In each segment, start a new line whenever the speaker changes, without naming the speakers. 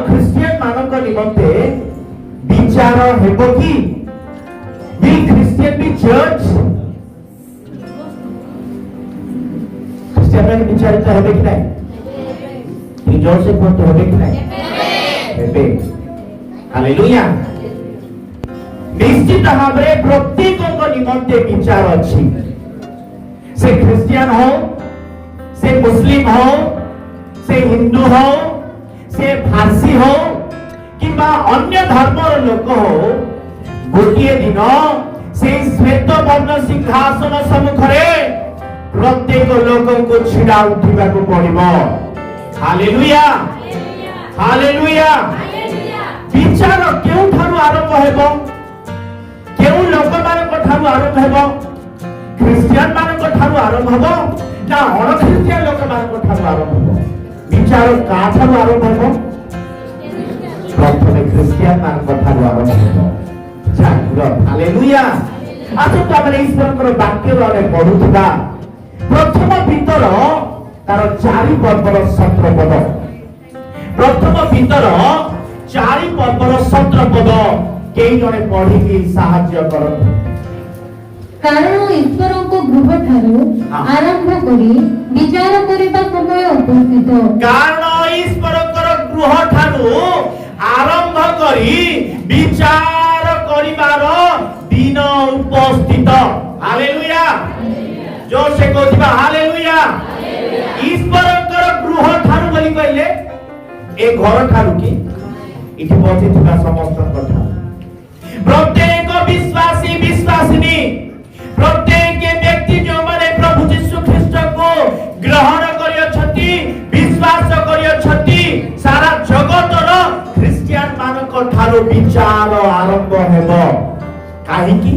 Christian ମାନଙ୍କ ନିମନ୍ତେ ବିଚାର ହେବ କି? Will Christian be judged? Christian ମାନେ ବିଚାରିତ ହେବେ କି ନାହିଁ? ଜୋର ସେ କୁହନ୍ତୁ, ହେବେ କି ନାହିଁ? ହେବେ। ହାଲେଲୁୟା। ନିଶ୍ଚିତ ଭାବରେ ପ୍ରତ୍ୟେକଙ୍କ ନିମନ୍ତେ ବିଚାର ଅଛି। ସେ ଖ୍ରୀଷ୍ଟିଆନ ହଉ, ସେ ମୁସଲିମ ହଉ, ସେ ହିନ୍ଦୁ ହଉ, ସେ ଫାର୍ସି ହଉ କିମ୍ବା ଅନ୍ୟ ଧର୍ମର ଲୋକ ହଉ, ଗୋଟିଏ ଦିନ ସେଇ ଶ୍ଵେତ ବର୍ଣ୍ଣ ସିଂହାସନ ସମ୍ମୁଖରେ ପ୍ରତ୍ୟେକ ଲୋକଙ୍କୁ ଛିଡ଼ା ଉଠିବାକୁ ପଡ଼ିବ। Hallelujah, hallelujah. ବିଚାର କେଉଁଠାରୁ ଆରମ୍ଭ ହେବ? କେଉଁ ଲୋକମାନଙ୍କ ଠାରୁ ଆରମ୍ଭ ହେବ? ଖ୍ରୀଷ୍ଟିଆନ ମାନଙ୍କ ଠାରୁ ଆରମ୍ଭ ହେବ ନା ଅଣଖ୍ରୀଷ୍ଟିଆନ ଲୋକମାନଙ୍କ ଠାରୁ ଆରମ୍ଭ ହେବ? ବିଚାର କାଠାରୁ ଆରମ୍ଭ ହେବ? ପ୍ରଥମେ ଖ୍ରୀଷ୍ଟିଆନ ମାନଙ୍କ ଠାରୁ ଆରମ୍ଭ ହେବ। ହାଲେଲୁୟା। ଆସନ୍ତୁ ଆମେ ଈଶ୍ୱରଙ୍କର ବାକ୍ୟରୁ ଆମେ ପଢୁଥିବା ପ୍ରଥମ ପିତର ତାର 4 ପର୍ବର 17 ପଦ। ପ୍ରଥମ ପିତର 4 ପର୍ବର 17 ପଦ କେହି ଜଣେ ପଢିକି ସାହାଯ୍ୟ କରନ୍ତୁ।
କାରଣ ଈଶ୍ୱରଙ୍କ ଗୃହ ଠାରୁ ଆରମ୍ଭ କରି ବିଚାର କରିବା ସମୟ ଉପସ୍ଥିତ।
କାରଣ ଈଶ୍ୱରଙ୍କର ଗୃହ ଠାରୁ ଆରମ୍ଭ କରି ବିଚାର କରିବାର ଦିନ ଉପସ୍ଥିତ। ହାଲେଲୁୟା। ଯୋର ସେ କହୁଥିବା ହାଲେଲୁୟା। ଈଶ୍ୱରଙ୍କର ଗୃହ ଠାରୁ ବୋଲି କହିଲେ ଏ ଘର ଠାରୁ କି ଏଠି ବସିଥିବା ସମସ୍ତଙ୍କ ଠାରୁ। ପ୍ରତ୍ୟେକ ବିଶ୍ୱାସୀ ବିଶ୍ୱାସିନୀ, ପ୍ରତ୍ୟେକ ବ୍ୟକ୍ତି ଯେଉଁମାନେ ପ୍ରଭୁ ଯୀଶୁ ଖ୍ରୀଷ୍ଟଙ୍କୁ ଗ୍ରହଣ କରିଅଛନ୍ତି, ବିଶ୍ୱାସ କରିଅଛନ୍ତି, ସାରା ଜଗତର ଖ୍ରୀଷ୍ଟିଆନ ମାନଙ୍କ ଠାରୁ ବିଚାର ଆରମ୍ଭ ହେବ। କାହିଁକି?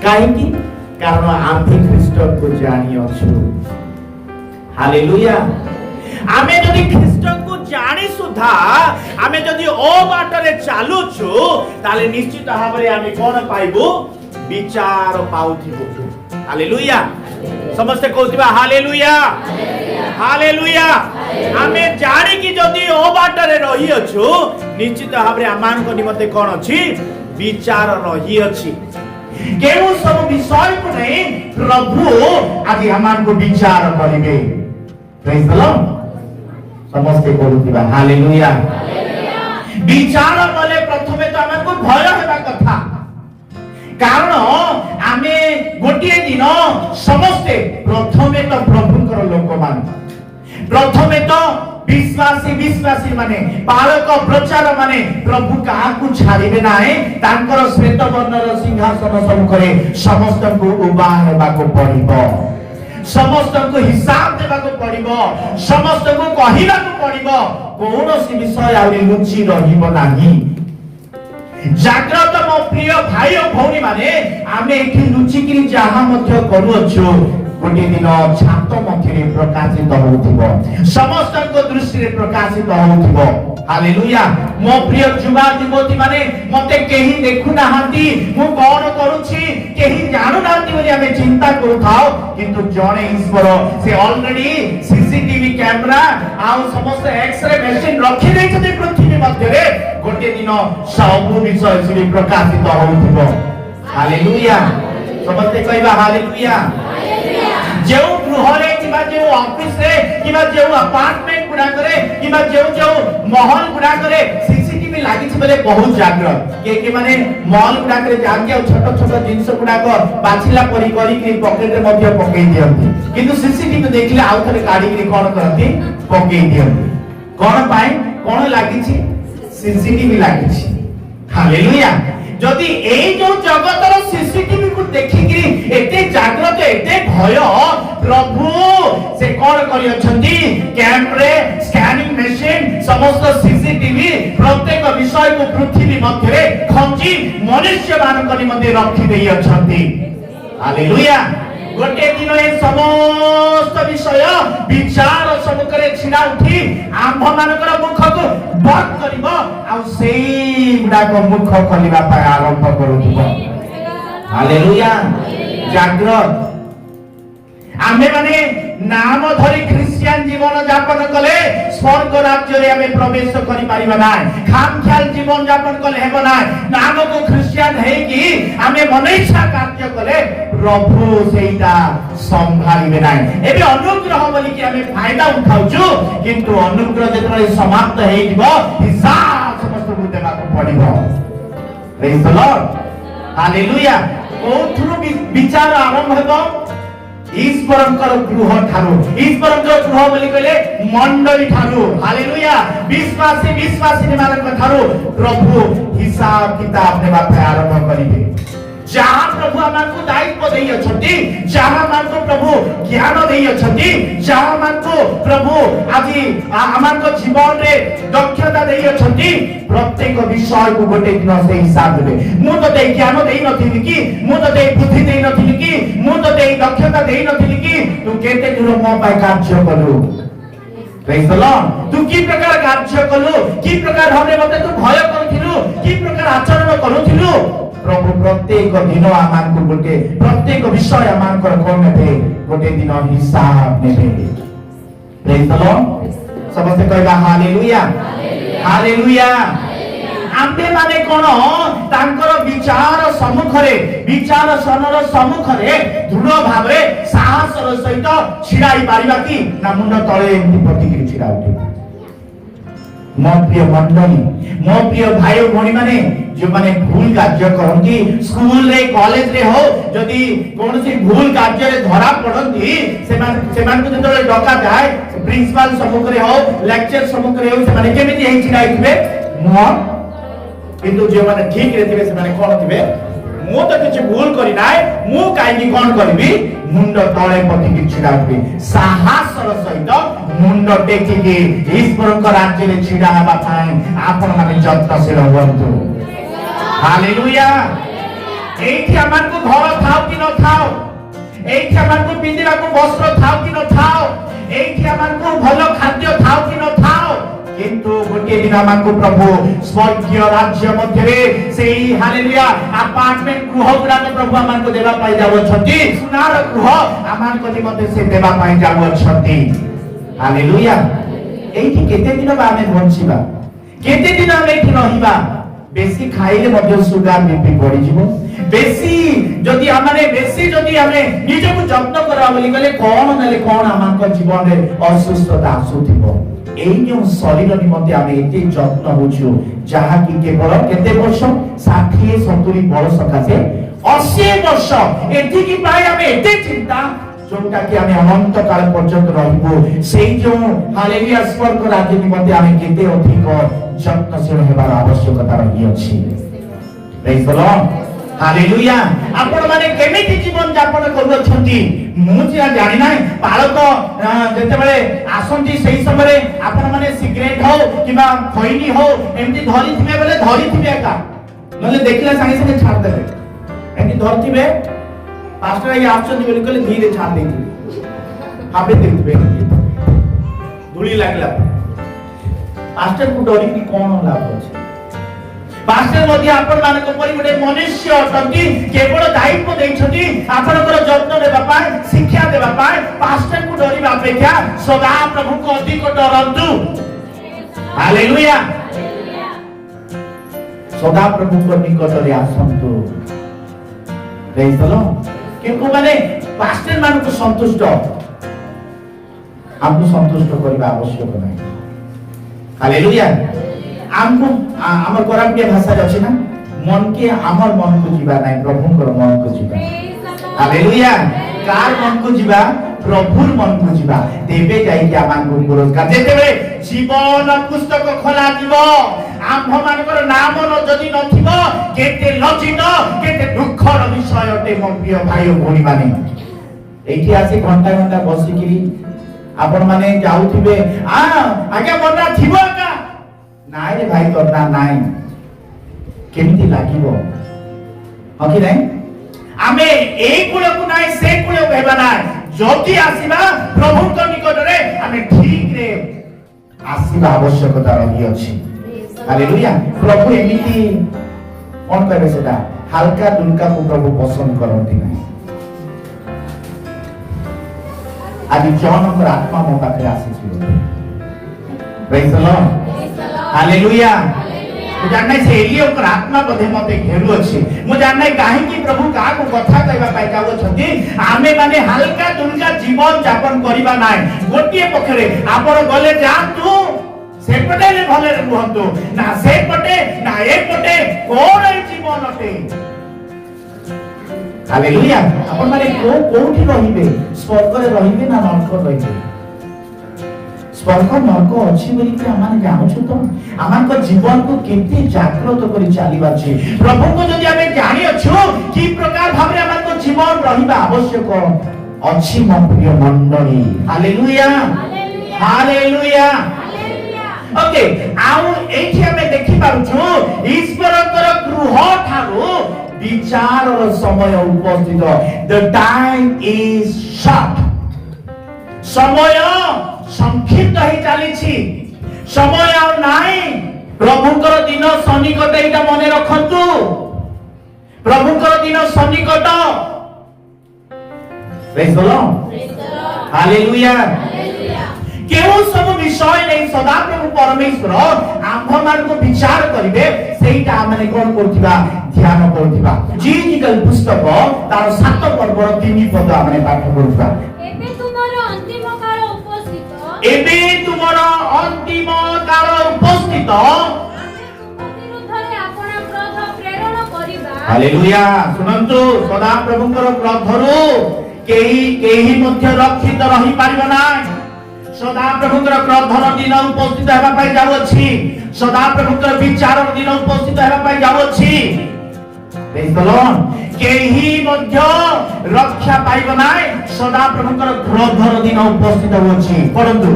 କାହିଁକି? କାରଣ ଆମେ ଖ୍ରୀଷ୍ଟଙ୍କୁ ଜାଣିଅଛୁ। ହାଲେଲୁୟା। ଆମେ ଯଦି ଖ୍ରୀଷ୍ଟଙ୍କୁ ଜାଣି ସୁଦ୍ଧା ଆମେ ଯଦି ଓ ବାଟରେ ଚାଲୁଛୁ, ତାହେଲେ ନିଶ୍ଚିତ ଭାବରେ ଆମେ କଣ ପାଇବୁ? ବିଚାର ପାଉଥିବୁ। ହାଲେଲୁୟା। ସମସ୍ତେ କହୁଥିବା ହାଲେଲୁୟା, ହାଲେଲୁୟା। ଆମେ ଜାଣିକି ଯଦି ଓ ବାଟରେ ରହିଅଛୁ, ନିଶ୍ଚିତ ଭାବରେ ଆମମାନଙ୍କ ନିମନ୍ତେ କଣ ଅଛି? ବିଚାର ରହିଅଛି। କେଉଁ ସବୁ ବିଷୟକୁ ନେଇ ପ୍ରଭୁ ଆଜି ଆମମାନଙ୍କୁ ବିଚାର କରିବେ? ପ୍ରେଜ୍ ଦ ଲର୍ଡ। ସମସ୍ତେ କହୁଥିବା ହାଲେଲୁୟା। ବିଚାର କଲେ ପ୍ରଥମେ ତ ଆମକୁ ଭୟ ହେବା କଥା। କାରଣ ଆମେ ଗୋଟିଏ ଦିନ ସମସ୍ତେ ପ୍ରଥମେ ତ ପ୍ରଭୁଙ୍କର ଲୋକମାନେ, ପ୍ରଥମେ ତ ବିଶ୍ୱାସୀ ମାନେ, ବାଳକ ପ୍ରଚାର ମାନେ ପ୍ରଭୁ କାହାକୁ ଛାଡ଼ିବେ ନାହିଁ। ତାଙ୍କର ଶ୍ଵେତ ବର୍ଣ୍ଣର ସିଂହାସନ ସମ୍ମୁଖରେ ସମସ୍ତଙ୍କୁ ଉଭା ହେବାକୁ ପଡ଼ିବ, ସମସ୍ତଙ୍କୁ ହିସାବ ଦେବାକୁ ପଡ଼ିବ, ସମସ୍ତଙ୍କୁ କହିବାକୁ ପଡ଼ିବ। କୌଣସି ବିଷୟ ଆହୁରି ଲୁଚି ରହିବ ନାହିଁ। ଜାଗ୍ରତ ମୋ ପ୍ରିୟ ଭାଇ ଓ ଭଉଣୀ ମାନେ, ଆମେ ଏଠି ଲୁଚିକିରି ଯାହା ମଧ୍ୟ କରୁଅଛୁ ଗୋଟିଏ ଦିନ ଛାତ ମଧ୍ୟରେ ପ୍ରକାଶିତ ହେଉଥିବ, ସମସ୍ତଙ୍କ ଦୃଷ୍ଟିରେ ପ୍ରକାଶିତ ହେଉଥିବ। ହାଲେଲୁୟା। ମୋ ପ୍ରିୟ ଯୁବା ଯୁବତୀ ମାନେ, ମତେ କେହି ଦେଖୁନାହାନ୍ତି, ମୁଁ କଣ କରୁଛି କେହି ଜାଣୁନାହାନ୍ତି ବୋଲି ଆମେ ଚିନ୍ତା କରୁଥାଉ, କିନ୍ତୁ ଜଣେ ଈଶ୍ୱର ସେ ଅଲରେଡି ସିସିଟିଭି କ୍ୟାମେରା ଆଉ ସମସ୍ତ ଏକ୍ସରେ ମେସିନ ରଖି ଦେଇଛନ୍ତି ପୃଥିବୀ ମଧ୍ୟରେ। ଗୋଟିଏ ଦିନ ସବୁ ବିଷୟ ସେଠି ପ୍ରକାଶିତ ହେଉଥିବ। ହାଲେଲୁୟା। ସମସ୍ତେ କହିବା ହାଲେଲୁୟା। ଯେଉଁ ଗୃହରେ କିମ୍ବା ଯେଉଁ ଅଫିସରେ କିମ୍ବା ଯେଉଁ ଆପାର୍ଟମେଣ୍ଟ ଗୁଡାକରେ କିମ୍ବା ଯେଉଁ ମହଲ ଗୁଡାକରେ ସିସିଟିଭି ଲାଗିଛି ବୋଲେ ବହୁତ ଜାଗ୍ରତ। କିଏ ମାନେ ମହଲ ଗୁଡାକରେ ଯାଆନ୍ତି ଆଉ ଛୋଟ ଛୋଟ ଜିନିଷ ଗୁଡାକ ବାଛିଲା ପରି କରିକି ପକେଟରେ ମଧ୍ୟ ପକେଇ ଦିଅନ୍ତି, କିନ୍ତୁ ସିସିଟିଭି ଦେଖିଲେ ଆଉ ଥରେ କାଢିକି କଣ କରନ୍ତି? ପକେଇ ଦିଅନ୍ତି। କଣ ପାଇଁ? କଣ ଲାଗିଛି? ସିସିଟିଭି ଲାଗିଛି। ହାଲେଲୁୟା। যদি এই যে জগতর সিসিটিভি কু দেখিকি এতে জাগ্রত এতে ভয়, প্রভু সে কোন করিଅଛନ୍ତି? ক্যামেরা, স্ক্যানিং মেশিন, সমস্ত সিসিটিভি প্রত্যেক বিষয়କୁ পৃথিবী মধ্যে খঞ্জি মনুষ্য ମାନଙ୍କ নিমন্তে রখি ଦେଇଅଛନ୍ତି। হালেলুয়া। গোটে দিন এই সমস্ত বিষয় বিচার সম্মুখে ছিড়া উঠি আম্ভ মানকর মুখକୁ বন্ধ করিব ଆଉ সেই গুড়াক মুখ খোলিবা পাই আরম্ভ করুথিব। হালেলুয়া। জাগ্রত। ଆମେ ମାନେ नाम धरी ख्रिस्टियान जीवन यापन कले स्वर्ग राज्य रे हमें प्रवेश करि परिबा नाय खाम ख्याल जीवन यापन कले हेबो नाय नाम को ख्रिस्टियान हे कि हमें मनीषा कार्य कले प्रभु सेटा संभालिबे नाय एबे अनुग्रह बोली कि हमें फायदा उठाउछु किंतु अनुग्रह जेतले समाप्त हे दिबो हिसाब समस्त को देबा को पड़िबो प्रेज द लॉर्ड हालेलुया कोथुरु विचार आरंभ हेबो ईश्वरंकर गृह ठारू ईश्वरंकर गृह बोली कहले मंडली ठारू हालेलुया विश्वासी मानक ठारू प्रभु हिसाब किताब नेबा पे आरंभ करिबे जहाँ प्रभु हमको दायित्व देई अछंती जहाँ हमको प्रभु ज्ञान देई अछंती जहाँ हमको प्रभु आजि हमको जीवन रे दक्षता देई अछंती प्रत्येक विषय को गोटे दिन से हिसाब देबे मु तो दे ज्ञान देई नथिली कि मु तो दे बुद्धि देई नथिली कि मु तो दे दक्षता देई नथिली कि तू केते दूर मो पाई कार्य कलु प्रेज द लॉर्ड तू की प्रकार कार्य कलु की प्रकार हमरे मते तू भय करथिलु की प्रकार आचरण करूथिलु प्रभु प्रत्येक दिन आमान गोटे प्रत्येक विषय आमान कोन नेबे गोटे दिन हिसाब नेबे प्रेज द लॉर्ड समस्त कहबा हालेलुया हालेलुया आम्बे माने कोन तांकर विचार सम्मुखरे विचार सनर सम्मुखरे दृढ़ भाबरे साहसर सहित छिड़ाई पारिबा कि ना मुंड तळे एमति प्रतिक्रिया छिड़ा उठे मो प्रिय मंडली मो प्रिय भाई भणी माने जो माने भूल कार्य करंती स्कूल रे कॉलेज रे हो जदी कोनसी भूल कार्य रे धरा पड़ंती सेमान को जतले डका जाय प्रिंसिपल सम्मुख रे हो लेक्चर सम्मुख रे हो से माने केमिति हेइ छिड़ाइथिबे मो किंतु जे माने ठीक रे थिबे से माने कोन थिबे मु तो किछ भूल करि नाय मु काई की कोन करबी मुंड तळे पति की छिड़ाबी साहसर सहित मुंड टेकी की ईश्वर को राज्य रे छिड़ा हबा पाए आपन माने यत्नशील हुअन्तु हालेलुया एठी हमन को घर थाओ कि न थाओ एठी हमन को पिंदिरा को वस्त्र थाओ कि न थाओ एठी हमन को भलो खाद्य थाओ कि न थाओ किंतु गोटे दिन हमको प्रभु स्वर्गीय राज्य मध्य सेही हालेलुया अपार्टमेंट गृह गुडा प्रभु हमको देवा पाई जाव छथि सुनार गृह हमको निमते से देवा पाई जाव छथि हालेलुया एठी केते दिन बा हमें बंचिबा केते दिन हम एठी रहिबा बेसी खाइले मध्य सुगर बीपी बढ़ी जीवो बेसी जदि हमने बेसी जदि हमें निज को जत्न करा बोली कहले कोन नले कोन हमको जीवन रे असुस्थता आसुथिबो এই যে শরীর নিমন্তে আমি এতে যত্ন হচ্ছু যাহা কি কেবল কেতে বর্ষ 60 70 বর্ষ কাছে 80 বর্ষ এটিকি পাই আমি এতে চিন্তা जोटा कि আমি অনন্ত কাল পর্যন্ত রহিব সেই যে হালেলুয়া স্বর্গ রাজ্য নিমন্তে আমি কেতে অধিক যত্নশীল হেবার আবশ্যকতা রহিଅছি প্রেজ দ লর্ড हालेलुया आपण माने केमिति जीवन यापन करूछंती मु जे जानि नै पालक जते बेले आसंती सेही समय आपण माने सिगरेट हो किबा खैनी हो एमति धरि थिबे बेले धरि थिबे का नले देखिला संगे संगे छाड़ देबे एमति धरि थिबे पास्टर ये आछन बोली कहले धीरे छाड़ देथि हाबे देखबे धूली लागला पास्टर को डरी कि कोन लाभ अछि पास्टर मध्ये आपण मानक परि गोटे मनुष्य अटंती केवल दायित्व दैछथि आपनकर जत्न देबा पाए शिक्षा देबा पाए पास्टर को डरिबा अपेक्षा सदा प्रभु को अधिक डरंतु हालेलुया सदा प्रभु को निकट रे आसंतु प्रेज द लॉर्ड केको माने पास्टर मानक संतुष्ट आपको संतुष्ट करबा आवश्यक नै हालेलुया हमको हमर कोराम्बिया भाषा अछि ना मन के हमर मन को जीवा नै प्रभु को मन को जीवा हालेलुया कार मन को जीवा प्रभुर मन को जीवा देबे जाई के आमान को पुरस्कार जेतेबे जीवन पुस्तक खोला दिबो आम्भ मानकर नाम न जदि नथिबो केते लज्जित केते दुखर विषय अटे मन प्रिय भाई भणी माने एठी आसी घंटा घंटा बसिकिरी आपण माने जाउथिबे आज्ञा बना थिबो का नाइ रे भाई करना नाइ केमिति लागिबो हकि नै आमे एई कुल को नाइ से कुल हेबा नाइ जति आसीबा प्रभु को निकट रे आमे ठीक रे आसीबा आवश्यकता रही अछि हालेलुया प्रभु एमिति कोन करबे सेटा हल्का दुलका को प्रभु पसंद करंती नै आज जनकर आत्मा मो पाखे आसीछि प्रेज द लॉर्ड हालेलुया मु जानना से एलियो कर आत्मा बधे मते घेरु अछि मु जानना काहे कि प्रभु का को कथा कहबा पाइ जाव छथि आमे माने हल्का दुर्गा जीवन यापन करिबा नाय गोटिए पखरे आपण गले जातु सेपटे ले भले रहंतु ना सेपटे ना एपटे कोन जीवन अटे हालेलुया आपण माने कोठी रहिबे स्वर्ग रे रहिबे ना नरक रहिबे स्वर्ग नरक अछि बोली कि आमान जानु छु तो आमान को जीवन को केते जागृत करी चालीबा छी प्रभु को जदि आमे जानि अछु की प्रकार भाबरे आमान को जीवन रहिबा आवश्यक अछि म प्रिय मंडली हालेलुया हालेलुया ओके आउ एठी हमें देखि पारु छु ईश्वरकर गृह थारु विचार समय उपस्थित द टाइम इज शॉर्ट समय संक्षिप्त ही चली समय आ नाही प्रभुकर दिन सन्निकट एटा मने रखंतु प्रभुकर दिन सन्निकट प्रेज द लॉर्ड हालेलुया केउ सब विषय नै सदा प्रभु परमेश्वर आंभ मान को विचार करिवे सेटा माने कोन करथिबा ध्यान करथिबा जीजिकल पुस्तक तार 7 पर्व 3 पद माने पाठ करथिबा
एबे तुमरो अंतिम काल उपस्थित
हालेलुया सुनंतु सदा प्रभुकर क्रोधरु केही मध्य रक्षित रही पारिबो नाही सदा प्रभुकर क्रोधर दिन उपस्थित हेबा पाइ जाउ अछि सदा प्रभुकर विचार दिन उपस्थित हेबा पाइ जाउ अछि प्रेज द लॉर्ड केही मध्य रक्षा पाइबो नाही सदा प्रभुकर क्रोधर दिन उपस्थित होछि परंतु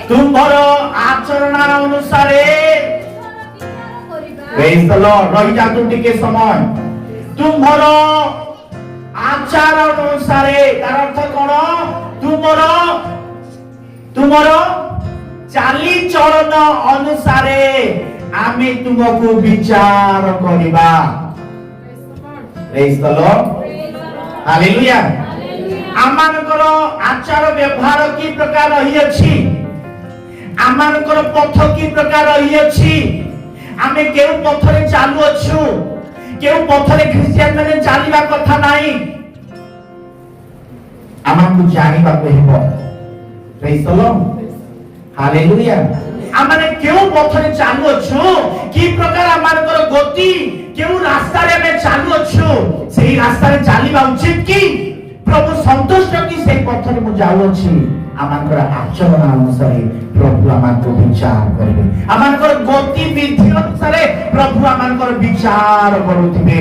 तुम्हार आचरण अनुसारे प्रेज द लॉर्ड रहि जा तुम टिके समय तुम्हार आचार अनुसारे तार अर्थ कोन तुम्हार चाली चरण अनुसारे आमे तुमको विचार करिबा प्रेज द लॉर्ड हालेलुया आमानकर आचार व्यवहार की प्रकार रही अछि आमानकर पथ की प्रकार रही अछि आमे केउ पथरे चालू अछु केउ पथरे क्रिश्चियन माने चालिबा कथा नाही आमानकु जानिबा कहिबो प्रेज द लॉर्ड हालेलुया आमाने केउ पथरे चालू अछु की प्रकार आमानकर गति केउ रास्ता रे हमें चालू अछु सेही रास्ता रे चालिबा उचित की प्रभु संतुष्ट की से पथरे मु जाउ अछि आमानकर आचरण अनुसार प्रभु आमानको विचार करिवे आमानकर गति विधि अनुसार प्रभु आमानकर विचार करूथिबे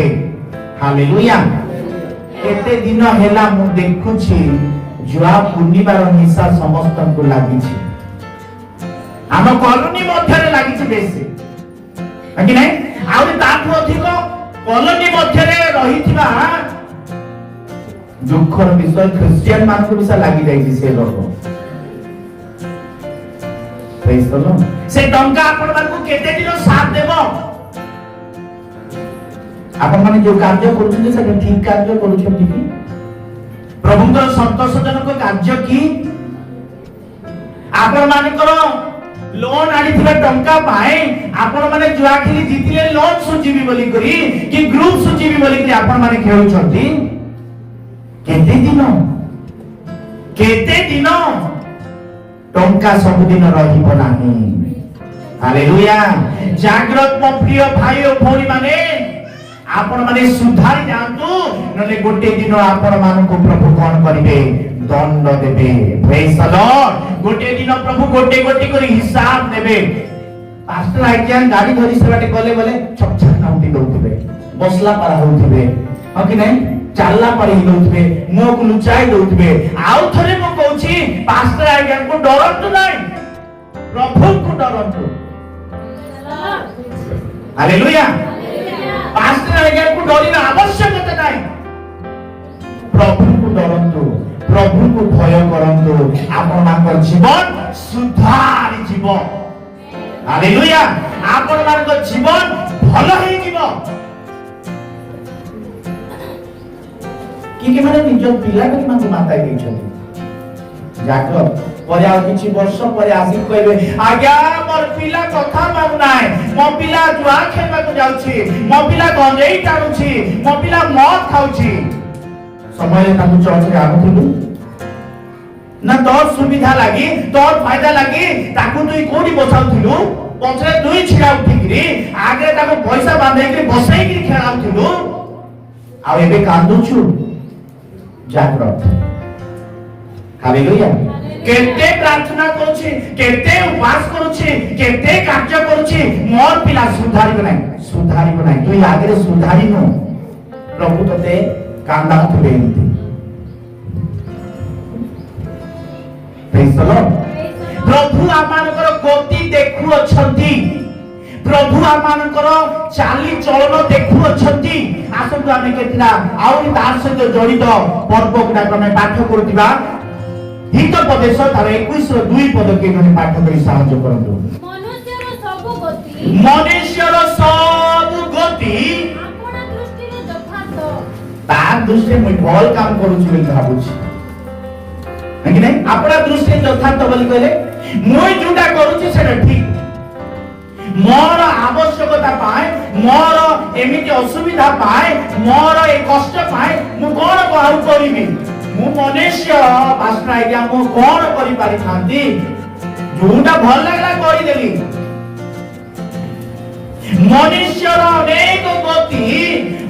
हालेलुया केते दिन हेला मु देखुछि जुआ पूर्णिमार निशा समस्त को लागि छि आम कॉलोनी मध्य लगी बेसी कि नहीं आउरी ताठू अधिक कॉलोनी मध्य रही दुखर विषय क्रिश्चियन मान को विषय लगी जाइए से लोग से टंका आपण मान को केते दिन साथ देबो आपण माने जो कार्य करूछन से ठीक कार्य करूछन कि प्रभुଙ୍କର संतोषजनक कार्य की आपण मानकर लोन आनी थिले टंका पाए आपण माने जुआखिली जितिले लोन सुजीबी बोली करी कि ग्रुप सुजीबी बोली करी आपण माने खेलु छथि केते दिन टंका सब दिन रहिबो नाही हालेलुया जागृत म प्रिय भाई ओ भौणी माने आपण माने सुधारी जांतु नले गोटे दिन आपण मानको प्रभु कोन करिवे दंड देबे प्रेज द लॉर्ड गोटे दिन प्रभु गोटे गोटे करी हिसाब देबे पास्टर आज्ञान गाड़ी धरी सेबाटे गले गले छक छक नाउटी दउथिबे बसला पारा होउथिबे ह कि नै चालला पारी दउथिबे मुख लुचाई दउथिबे आउ थरे म कहूची पास्टर आज्ञान को डरंतु नै प्रभु को डरंतु हालेलुया पास्टर आज्ञान को डरिना आवश्यकता नै प्रभु को डरंतु प्रभु को भय करंतु आपण मानकर जीवन सुधारी जीवन हालेलुया आपण मानकर जीवन भलो हे जीवन कि माने निज पिला को माता देइछथि जाग्रत पर आ किछि वर्ष पर आसी कहबे आज्ञा मोर पिला कथा मानु नाय मो पिला जुआ खेलबा को जाउछि मो पिला गंजेई टाणुछि मो पिला मद खाउछि समय ताकु चर्च रे आनुथिलु ना तोर सुविधा लागि तोर फायदा लागि ताकु तुई कोडी बसाउथिलु पछरे दुई छिड़ा उठिकरी आगे ताकु पैसा बांधेकरी बसैकरी खेलाउथिलु आ एबे कांदुछु जाग्रत हालेलुया केते प्रार्थना करूछि केते उपवास करूछि केते कार्य करूछि मोर पिला सुधारिबो नै तुई आगे सुधारिनो प्रभु तते कांदा थुबे प्रेज द लॉर्ड प्रभु आमानकर गति देखु अछंती प्रभु आमानकर चाली चलन देखु अछंती आसंतु आमे केतिना आउरी तार सहित जड़ित पर्व गुडा क्रमे पाठ करूतिबा हित उपदेश तार 21 रो 2 पद के गने पाठ करी साहाय्य करंतु
मनुष्यर सब गति आपन दृष्टि रे यथार्थ
तार दृष्टि में भल काम करूछि बोली भाबुछि है कि नहीं आपन दृष्टि यथार्थ बोली कहले मुई जोटा करूछि सेटा ठीक मोर आवश्यकता पाए मोर एमिति असुविधा पाए मोर ए कष्ट पाए मु कोन बाहु करिबी मु मनुष्य भाषा आइडिया मु कोन करि पारि थांती जोटा भल लागला करि देली मनुष्यर अनेक गति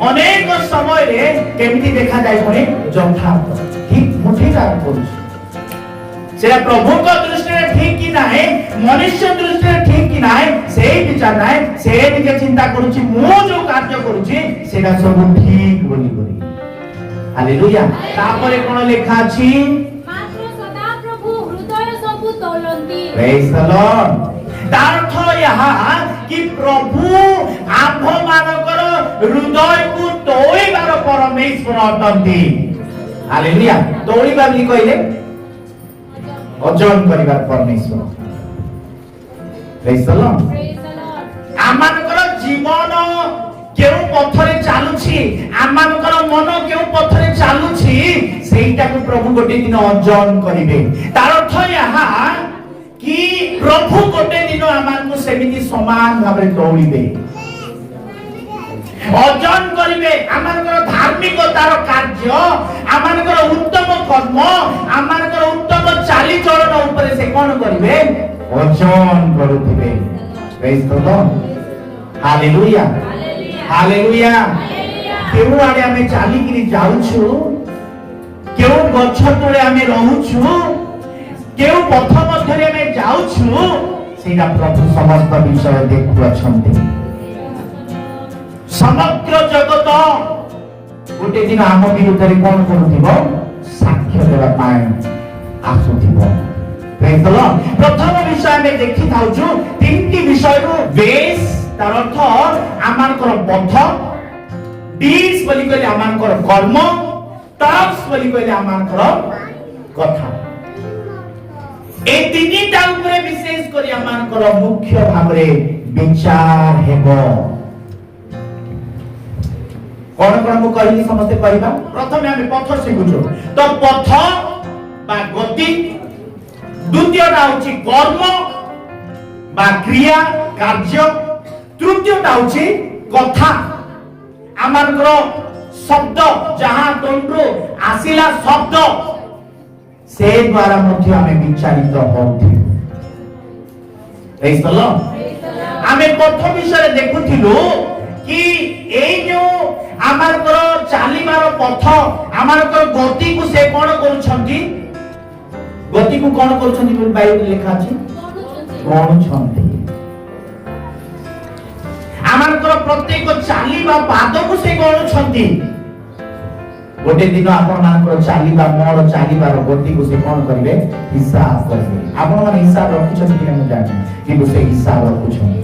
अनेक समय रे केमिति देखा जाय परे यथार्थ ठीक मुठी काम करूछि सेरा प्रभु को दृष्टि रे ठीक कि नाही मनुष्य दृष्टि रे ठीक कि नाही सेही विचार नाही से निके चिंता करूछि मु जो कार्य करूछि सेटा सब ठीक बोली करी हालेलुया तापरे कोन लेखा अछि
मात्र सदा प्रभु हृदय सब तोलंती
प्रेज द लॉर्ड अर्थ यहा कि प्रभु आंभ मानकर हृदय को तोड़ीबार परमेश्वर अटंती हालेलुया तोड़ीबा बोली कहले अजन करिबार परमेश्वर प्रेज द लॉर्ड आमानकर जीवन केउ पथरे चालुछि आमानकर मन केउ पथरे चालुछि सेइटा को प्रभु गोटे दिन अजन करिवे तार अर्थ यहा कि प्रभु गोटे दिन आमानकु सेमिति समान भाबरे दौड़िबे अजन करिवे आमानकर धार्मिकतार कार्य आमानकर उत्तम कर्म आमानकर उत्तम चाली चलन ऊपर से कोन करिवे अजन करुथिबे praise the lord hallelujah hallelujah केउ आडे हमें चाली किरी जाउछु केउ गछ तळे हमें रहउछु केउ पथ मध्यरे हमें जाउछु सेटा प्रभु समस्त विषय देखु अछंती समग्र जगत गोटे दिन आम विरुद्ध रे कोन करूथिबो साक्ष्य देबा पाए आसुथिबो प्रेज द लॉर्ड प्रथम विषय में देखि थाउछु तीनटी विषय रो बेस तार अर्थ आमानकर पथ डीड्स बोली कहले आमानकर कर्म टॉक्स बोली कहले आमानकर कथा ए तीनटा ऊपर विशेष करी आमानकर मुख्य भाबरे विचार हेबो कोन मु कहली समस्त कहबा प्रथमे हम पथ शिखुछु तो पथ बा गति द्वितीयटा होछि कर्म बा क्रिया कार्य तृतीयटा होछि कथा आमानकर शब्द जहां तंत्रु आसिला शब्द से द्वारा मध्य हमें विचारित होथि प्रेज द लॉर्ड हमें पथ विषय देखुथिलु कि एई जो आमानकर चालीबार पथ आमानकर गति को से कोन करूछंती गति को कोन करूछंती बोली बाइबल लिखा अछि कोन छंती आमानकर प्रत्येक चालीबा पाद को से कोन छंती गोटे दिन आपण मानकर चालीबा मोर चालीबार गति को से कोन करिवे हिसाब करिवे आपण मान हिसाब रखुछंती कि न जाने कि से हिसाब रखुछंती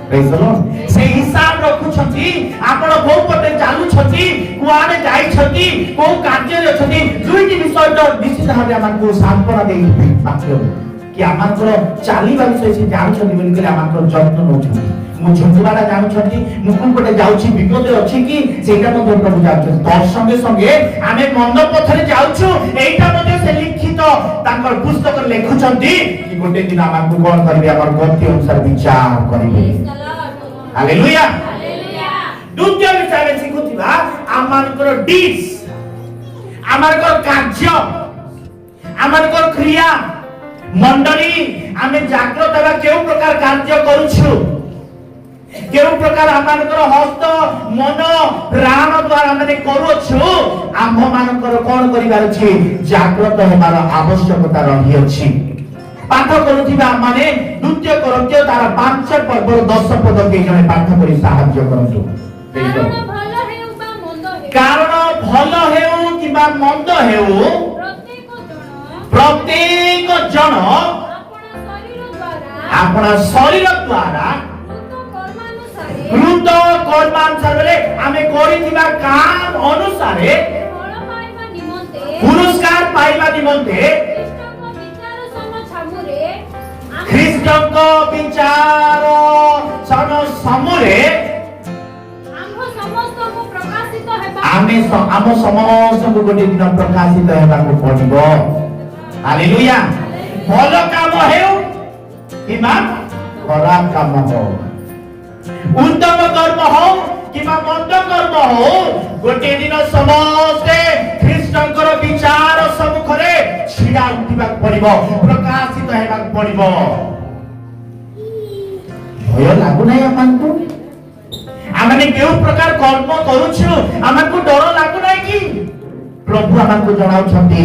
प्रेज द लॉर्ड से हिसाब रखुछंती आपण को पटे चालू छंती कुआरे जाई छंती को कार्य रे छंती दुईटी विषय तो निश्चित भाबे हमको सांत्वना देई बाक्य कि हमको चालीबा विषय से जान छंती बोली के हमको जत्न न छंती ମୁଁ ଝୁଙ୍କୁବାଟା ଜାଣୁଛନ୍ତି ମୁଁ କୋଉ ପଟେ ଯାଉଛି ବିପଦରେ ଅଛି କି ସେଇଟା ମଧ୍ୟ ପ୍ରଭୁ ଜାଣୁଛନ୍ତି। ତତ୍ ସଙ୍ଗେ ସଙ୍ଗେ ଆମେ ମନ୍ଦ ପଥରେ ଯାଉଛୁ ଏଇଟା ମଧ୍ୟ ସେ ଲିଖିତ ତାଙ୍କର ପୁସ୍ତକରେ ଲେଖୁଛନ୍ତି କି ଗୋଟେ ଦିନ ଆମକୁ କଣ କରିବେ ଆମର ଗତି ଅନୁସାରେ ବିଚାର କରିବେ। ହାଲେଲୁୟା। ଦ୍ୱିତୀୟ ବିଷୟରେ ଶିଖୁଥିବା ଆମମାନଙ୍କର ଡିଡ୍ସ, ଆମମାନଙ୍କର କାର୍ଯ୍ୟ, ଆମମାନଙ୍କର କ୍ରିୟା ମଣ୍ଡଳୀ ଆମେ ଜାଗ୍ରତ ହେବା କେଉଁ ପ୍ରକାର କାର୍ଯ୍ୟ କରୁଛୁ, କେଉଁ ପ୍ରକାର ଆମମାନଙ୍କର ହସ୍ତ ମନ ପ୍ରାଣ ଦ୍ୱାରା ଆମେ କରୁଅଛୁ, ଆମ୍ଭମାନଙ୍କର କଣ କରିବାର ଅଛି ଜାଗ୍ରତ ହେବାର ଆବଶ୍ୟକତା ରହିଅଛି। ପାଠ କରୁଥିବା ମାନେ ଦ୍ୱିତୀୟ କରନ୍ଥୀୟ ତାର 5 ପର୍ବର 10 ପଦ କେହି ଜଣେ ପାଠ କରି ସାହାଯ୍ୟ କରନ୍ତୁ। କାରଣ ଭଲ ହେଉ କିମ୍ବା ମନ୍ଦ ହେଉ ପ୍ରତ୍ୟେକ ଜଣ ଆପଣ ଶରୀର ଦ୍ୱାରା କୃତ କର୍ମାନୁସାରେ ଆମେ କରିଥିବା କାମ ଅନୁସାରେ ପୁରସ୍କାର ପାଇବା ନିମନ୍ତେ ଖ୍ରୀଷ୍ଟଙ୍କ ବିଚାର ସମୂରେ ଆମେ ଆମ ସମସ୍ତଙ୍କୁ ଗୋଟେ ଦିନ ପ୍ରକାଶିତ ହେବାକୁ ପଡିବ। ହାଲେଲୁୟା। ଭଲ କାମ ହେଉ କିମ୍ବା ଖରାପ କାମ ହଉ, ଉତ୍ତମ କର୍ମ ହଉ କିମ୍ବା ମନ୍ଦ କର୍ମ ହଉ, ଗୋଟେ ଦିନ ସମସ୍ତେ ଖ୍ରୀଷ୍ଟଙ୍କର ବିଚାର ସମ୍ମୁଖରେ ଛିଡା ଉଠିବାକୁ ପଡିବ, ପ୍ରକାଶିତ ହେବାକୁ ପଡିବ। ଭୟ ଲାଗୁନାହିଁ ଆମକୁ? ଆମେ କେଉଁ ପ୍ରକାର କର୍ମ କରୁଛୁ ଆମକୁ ଡର ଲାଗୁନାହିଁ କି? ପ୍ରଭୁ ଆମକୁ ଜଣାଉଛନ୍ତି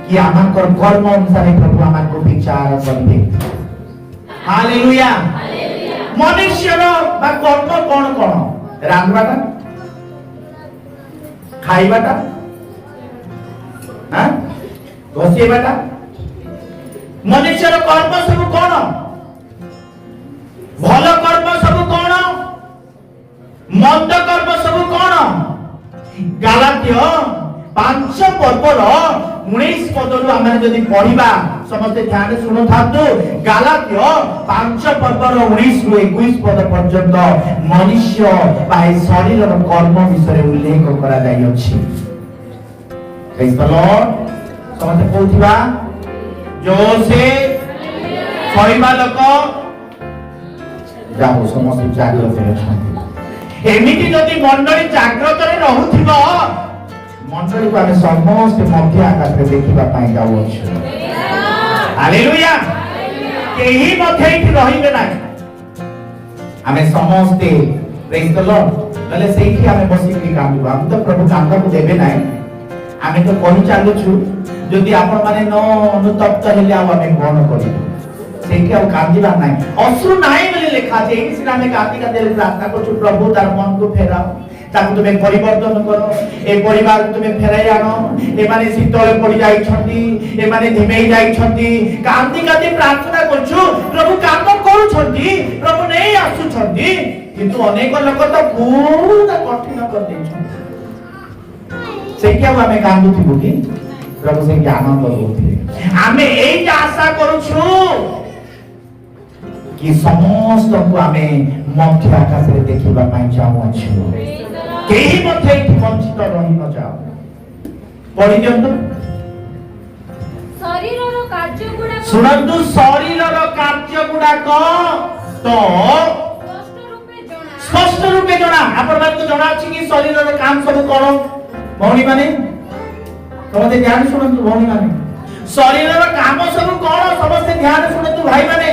କି ଆମଙ୍କର କର୍ମ ଅନୁସାରେ ପ୍ରଭୁ ଆମକୁ ବିଚାର କରିବେ। ହାଲେଲୁୟା। ମନୁଷ୍ୟର ବା କର୍ମ କଣ କଣ? ରାନ୍ଧିବାଟା, ଖାଇବାଟା, ଘଷିବାଟା, ମନୁଷ୍ୟର କର୍ମ ସବୁ କଣ? ଭଲ କର୍ମ ସବୁ କଣ? ମନ୍ଦ କର୍ମ ସବୁ କଣ? ଗାଲାତ୍ୟ 5 ପର୍ବର 19 ପଦରୁ ଆମେ ଯଦି ପଢିବା, ସମସ୍ତେ ଧ୍ୟାନ ଶୁଣୁଥାନ୍ତୁ। ଗାଲାତ୍ୟ 5 ପର୍ବର 19 ରୁ 21 ପଦ ପର୍ଯ୍ୟନ୍ତ ମନୁଷ୍ୟ ବା ଶରୀରର କର୍ମ ବିଷୟରେ ଉଲ୍ଲେଖ କରାଯାଇଅଛି। ସମସ୍ତେ କହୁଥିବା ଜୋରସେ କହିବା ଲୋକ ଯାଉ ସମସ୍ତେ ଜାଗ୍ରତ ଅଛନ୍ତି। ଏମିତି ଯଦି ମଣ୍ଡଳୀ ଜାଗ୍ରତରେ ରହୁଥିବ, ମଣ୍ଡଳୀକୁ ଆମେ ସମସ୍ତେ ମଧ୍ୟ ଆକାଶରେ ଦେଖିବା ପାଇଁ ଯାଉଅଛୁ। ହାଲେଲୁୟା। କେହି ମଧ୍ୟ ଏଠି ରହିବେ ନାହିଁ। ଆମେ ସମସ୍ତେ ପ୍ରେଜ୍ ଦ ଲର୍ଡ କହିଲେ ସେଇଠି ଆମେ ବସିକି କାନ୍ଦିବୁ। ଆମେ ତ ପ୍ରଭୁ କାନ୍ଦକୁ ଦେବେ ନାହିଁ। ଆମେ ତ କହି ଚାଲୁଛୁ, ଯଦି ଆପଣ ମାନେ ନ ଅନୁତପ୍ତ ହେଲେ ଆଉ ଆମେ କଣ କରିବୁ? ସେଇଠି ଆଉ କାନ୍ଦିବା ନାହିଁ। ଅଶ୍ରୁ ନାହିଁ ବୋଲି ଲେଖା ଅଛି। ଏଇଠି ସିନା ଆମେ କାନ୍ଦି କାନ୍ଦି ପ୍ରାର୍ଥନା କରୁଛୁ, ପ୍ରଭୁ ତାର ମନକୁ ଫେରାଅ, ତାକୁ ତୁମେ ପରିବର୍ତ୍ତନ କର, ଏ ପରିବାରକୁ ତୁମେ ଫେରାଇ ଆଣ, ଏମାନେ ଶୀତଳେ ପଡି ଯାଇଛନ୍ତି, ଏମାନେ ଧିମେଇ ଯାଇଛନ୍ତି। କାନ୍ଦି କାନ୍ଦି ପ୍ରାର୍ଥନା କରୁଛୁ, ପ୍ରଭୁ କାମ କରୁଛନ୍ତି, ପ୍ରଭୁ ନେଇ ଆସୁଛନ୍ତି, କିନ୍ତୁ ଅନେକ ଲୋକ ତ ପୁରା କଠିନ କରିଦେଇଛନ୍ତି। ସେଇଠି ଆଉ ଆମେ କାନ୍ଦୁଥିବୁ କି? ପ୍ରଭୁ ସେଇଠି ଆନନ୍ଦ ଦଉଥିବେ। ଆମେ ଏଇଟା ଆଶା କରୁଛୁ କି ସମସ୍ତଙ୍କୁ ଆମେ ମଧ୍ୟ ଆକାଶରେ ଦେଖିବା ପାଇଁ ଚାହୁଁଅଛୁ। କେହି ମଧ୍ୟ ଏଠି ବଞ୍ଚିତ ରହି ନ ଯାଉ। ପଢି ଦିଅନ୍ତୁ। ଶୁଣନ୍ତୁ, ଶରୀରର କାର୍ଯ୍ୟ ଗୁଡାକ ତ ସ୍ପଷ୍ଟ ରୂପେ ଜଣା। ଆପଣମାନଙ୍କୁ ଜଣା ଅଛି କି ଶରୀରର କାମ ସବୁ କଣ? ଭଉଣୀ ମାନେ ସମସ୍ତେ ଧ୍ୟାନ ଶୁଣନ୍ତୁ। ଭଉଣୀ ମାନେ ଶରୀରର କାମ ସବୁ କଣ? ସମସ୍ତେ ଧ୍ୟାନ ଶୁଣନ୍ତୁ। ଭାଇ ମାନେ,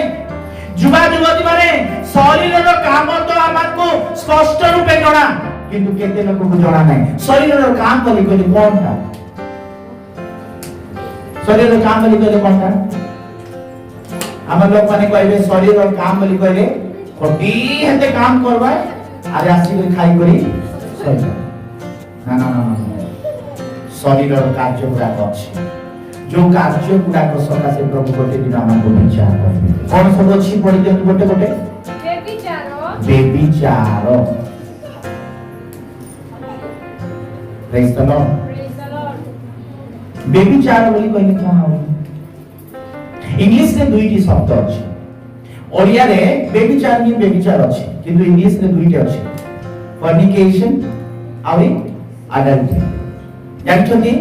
ଯୁବା ଯୁବତୀ ମାନେ, ଶରୀରର କାମ ତ ଆମକୁ ସ୍ପଷ୍ଟ ରୂପେ ଜଣା, କିନ୍ତୁ କେତେ ଲୋକଙ୍କୁ ଜଣା ନାହିଁ। ଶରୀରର କାମ ବୋଲି କହିଲେ କଣଟା? ଶରୀରର କାମ ବୋଲି କହିଲେ କଣଟା? ଆମ ଲୋକମାନେ କହିବେ ଶରୀରର କାମ ବୋଲି କହିଲେ କୋଟି ହେତେ କାମ କରବା, ଆରେ ଆସିକି ଖାଇ କରି ଶୋଇବା। ନା ନା ନା, ଶରୀରର କାର୍ଯ୍ୟ ଗୁଡାକ ଅଛି, ଯୋଉ କାର୍ଯ୍ୟ ଗୁଡାକ ସକାଶେ ପ୍ରଭୁ ଗୋଟେ ଦିନ ଆମକୁ ବିଚାର କରିବେ। କଣ ସବୁ ଅଛି? ପଢି ଦିଅନ୍ତୁ ଗୋଟେ ଗୋଟେ। ବେବିଚାର। ପ୍ରେଜ୍ ଦ ଲର୍ଡ। ବେବିଚାର ବୋଲି କହିଲେ କଣ ହବ? ଇଂଲିଶରେ 2ଟି ଶବ୍ଦ ଅଛି। ओडिया रे बेबिचार नी बेबिचार अछि किंतु इंग्लिश रे दुईटा अछि फॉर्निकेशन और अडल्टरी जानछथि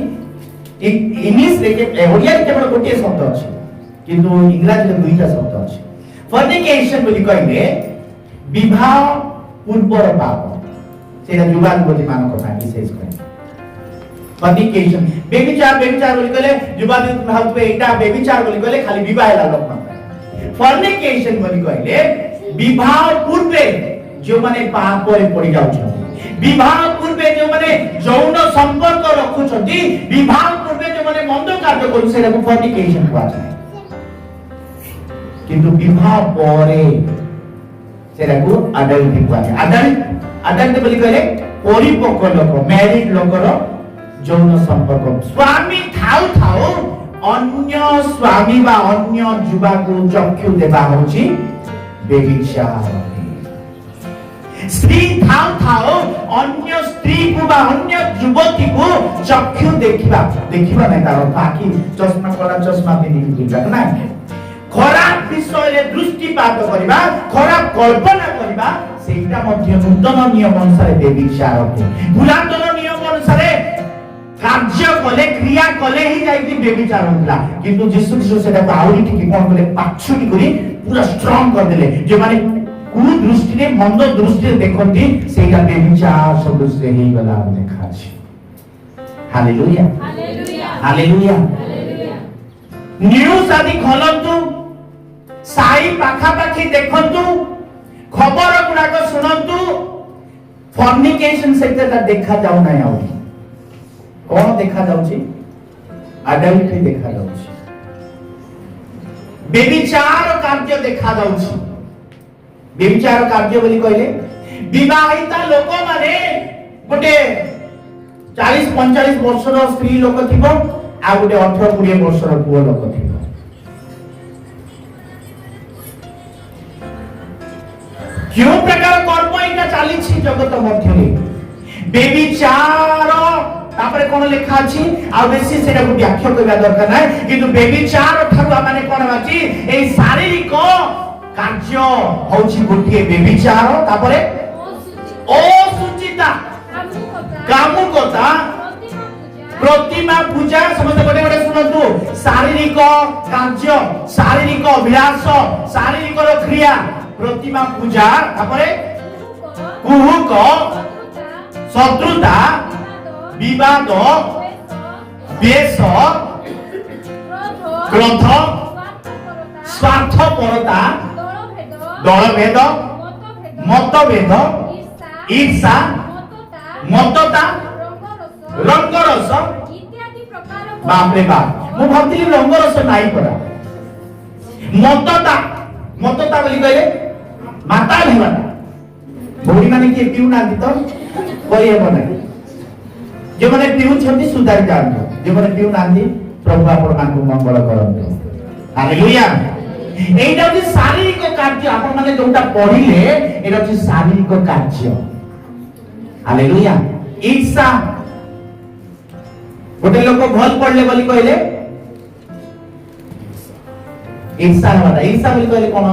इंग्लिश रे के ओडिया रे केवल गोटे शब्द अछि किंतु इंग्लिश रे दुईटा शब्द अछि फॉर्निकेशन बोली कहले विवाह पूर्वर पाप सेटा जुबान बोली मान को विशेष करे फॉर्निकेशन बेबिचार बेबिचार बोली कहले जुबान भावते एटा बेबिचार बोली कहले खाली विवाह ला लोक मान फॉर्निकेशन बोली कहले विवाह पूर्वे जो माने पाप रे पड़ी जाउ विवाह पूर्वे जो माने यौन संपर्क रखु छथि विवाह पूर्वे जो माने मंद कार्य करू सेटा को फॉर्निकेशन कहवा जाय किंतु विवाह परे सेटा को अडल्टरी कहवा जाय अडल्ट बोली कहले परिपक्व लोक मैरिड लोकर यौन संपर्क स्वामी थाउ थाउ अन्य स्वामी बा अन्य जुबा को चक्षु देबा होची बेबिचार स्त्री थाउ थाउ अन्य स्त्री को बा अन्य युवती को चक्षु देखिबा नै तार बाकी चश्मा कला चश्मा पिनी बुझा ना खराब विषय रे दृष्टिपात करिबा खराब कल्पना करिबा सेटा मध्य नूतन नियम अनुसार बेबिचार पुरातन नियम अनुसार कार्य कले क्रिया कले ही जाई बेबिचार होतला किंतु यीशु ख्रीष्ट सेटा आउरी ठीक कोन कले पाछुटी करी पूरा स्ट्रांग कर देले जे माने कु दृष्टि रे मंद दृष्टि रे देखंती सेटा बेबिचार शब्द से ही गला देखा छी हालेलुया हालेलुया हालेलुया न्यूज आदि खोलंतु साई पाखा पाखी देखंतु खबर गुडाक सुनंतु फॉर्निकेशन सेक्टर देखा जाउ नै आउरी कौन देखा जाउची अडल्टरी देखा जाउची बेबिचार कार्य देखा जाउची बेबिचार कार्य बोली कहले विवाहिता लोक माने गोटे 40-45 वर्षर स्त्री लोक थिबो आ गोटे 18-20 वर्षर पुओ लोक थिबो क्यों प्रकार कर्म इटा चालीछि जगत मध्यरे बेबिचार तापरे कोन लेखा अछि आ बेसी सेटा को व्याख्या करबा दरकार नै किंतु बेबिचार ठाकुर माने कोन अछि ए शारीरिक कार्य होछि गोटिए बेबिचार तापरे असुचिता कामुकता प्रतिमा पूजा समस्त गोटे गोटे सुनतु शारीरिक कार्य शारीरिक अभिलाष शारीरिक क्रिया प्रतिमा पूजा तापरे कुहुक शत्रुता विवाद द्वेष क्रोध स्वार्थपरता दलभेद मतभेद ईर्षा मतता रंगरस बाप रे बाप मु भाबतिली रंगरस नाही पड़ा मतता बोली कहले माता हेबाटा भौरी माने के पिउ ना दित करि हेबो नै जे माने पिउ छथि सुधार जांतो जे माने पिउ नांदी प्रभु आपण मानकु मंगल करंतो हालेलुया एटा जे शारीरिक कार्य आपण माने जोटा पढिले एटा जे शारीरिक कार्य हालेलुया ईर्षा गोटे लोक भल पढले बोली कहले ईर्षा बोली कहले कोन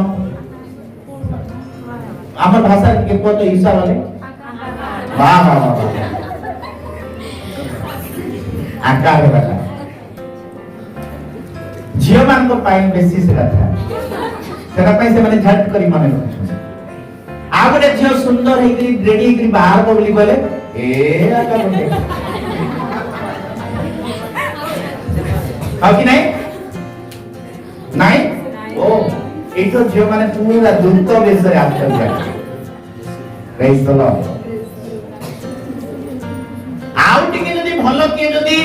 हमर भाषा के को तो ईर्षा बोले वाह वाह वाह आकार वाला झियो मान को पाइन बेसी से था सेरा पई से माने झट करी माने आ गोटे झियो सुंदर हे कि रेडी कि बाहर को बोली कहले ए आका बोले हां कि नहीं नहीं ओ एतो झियो माने पूरा दुत बेस रे आछन जाय प्रेज द लॉर्ड आउ टिके जदी भलो के जदी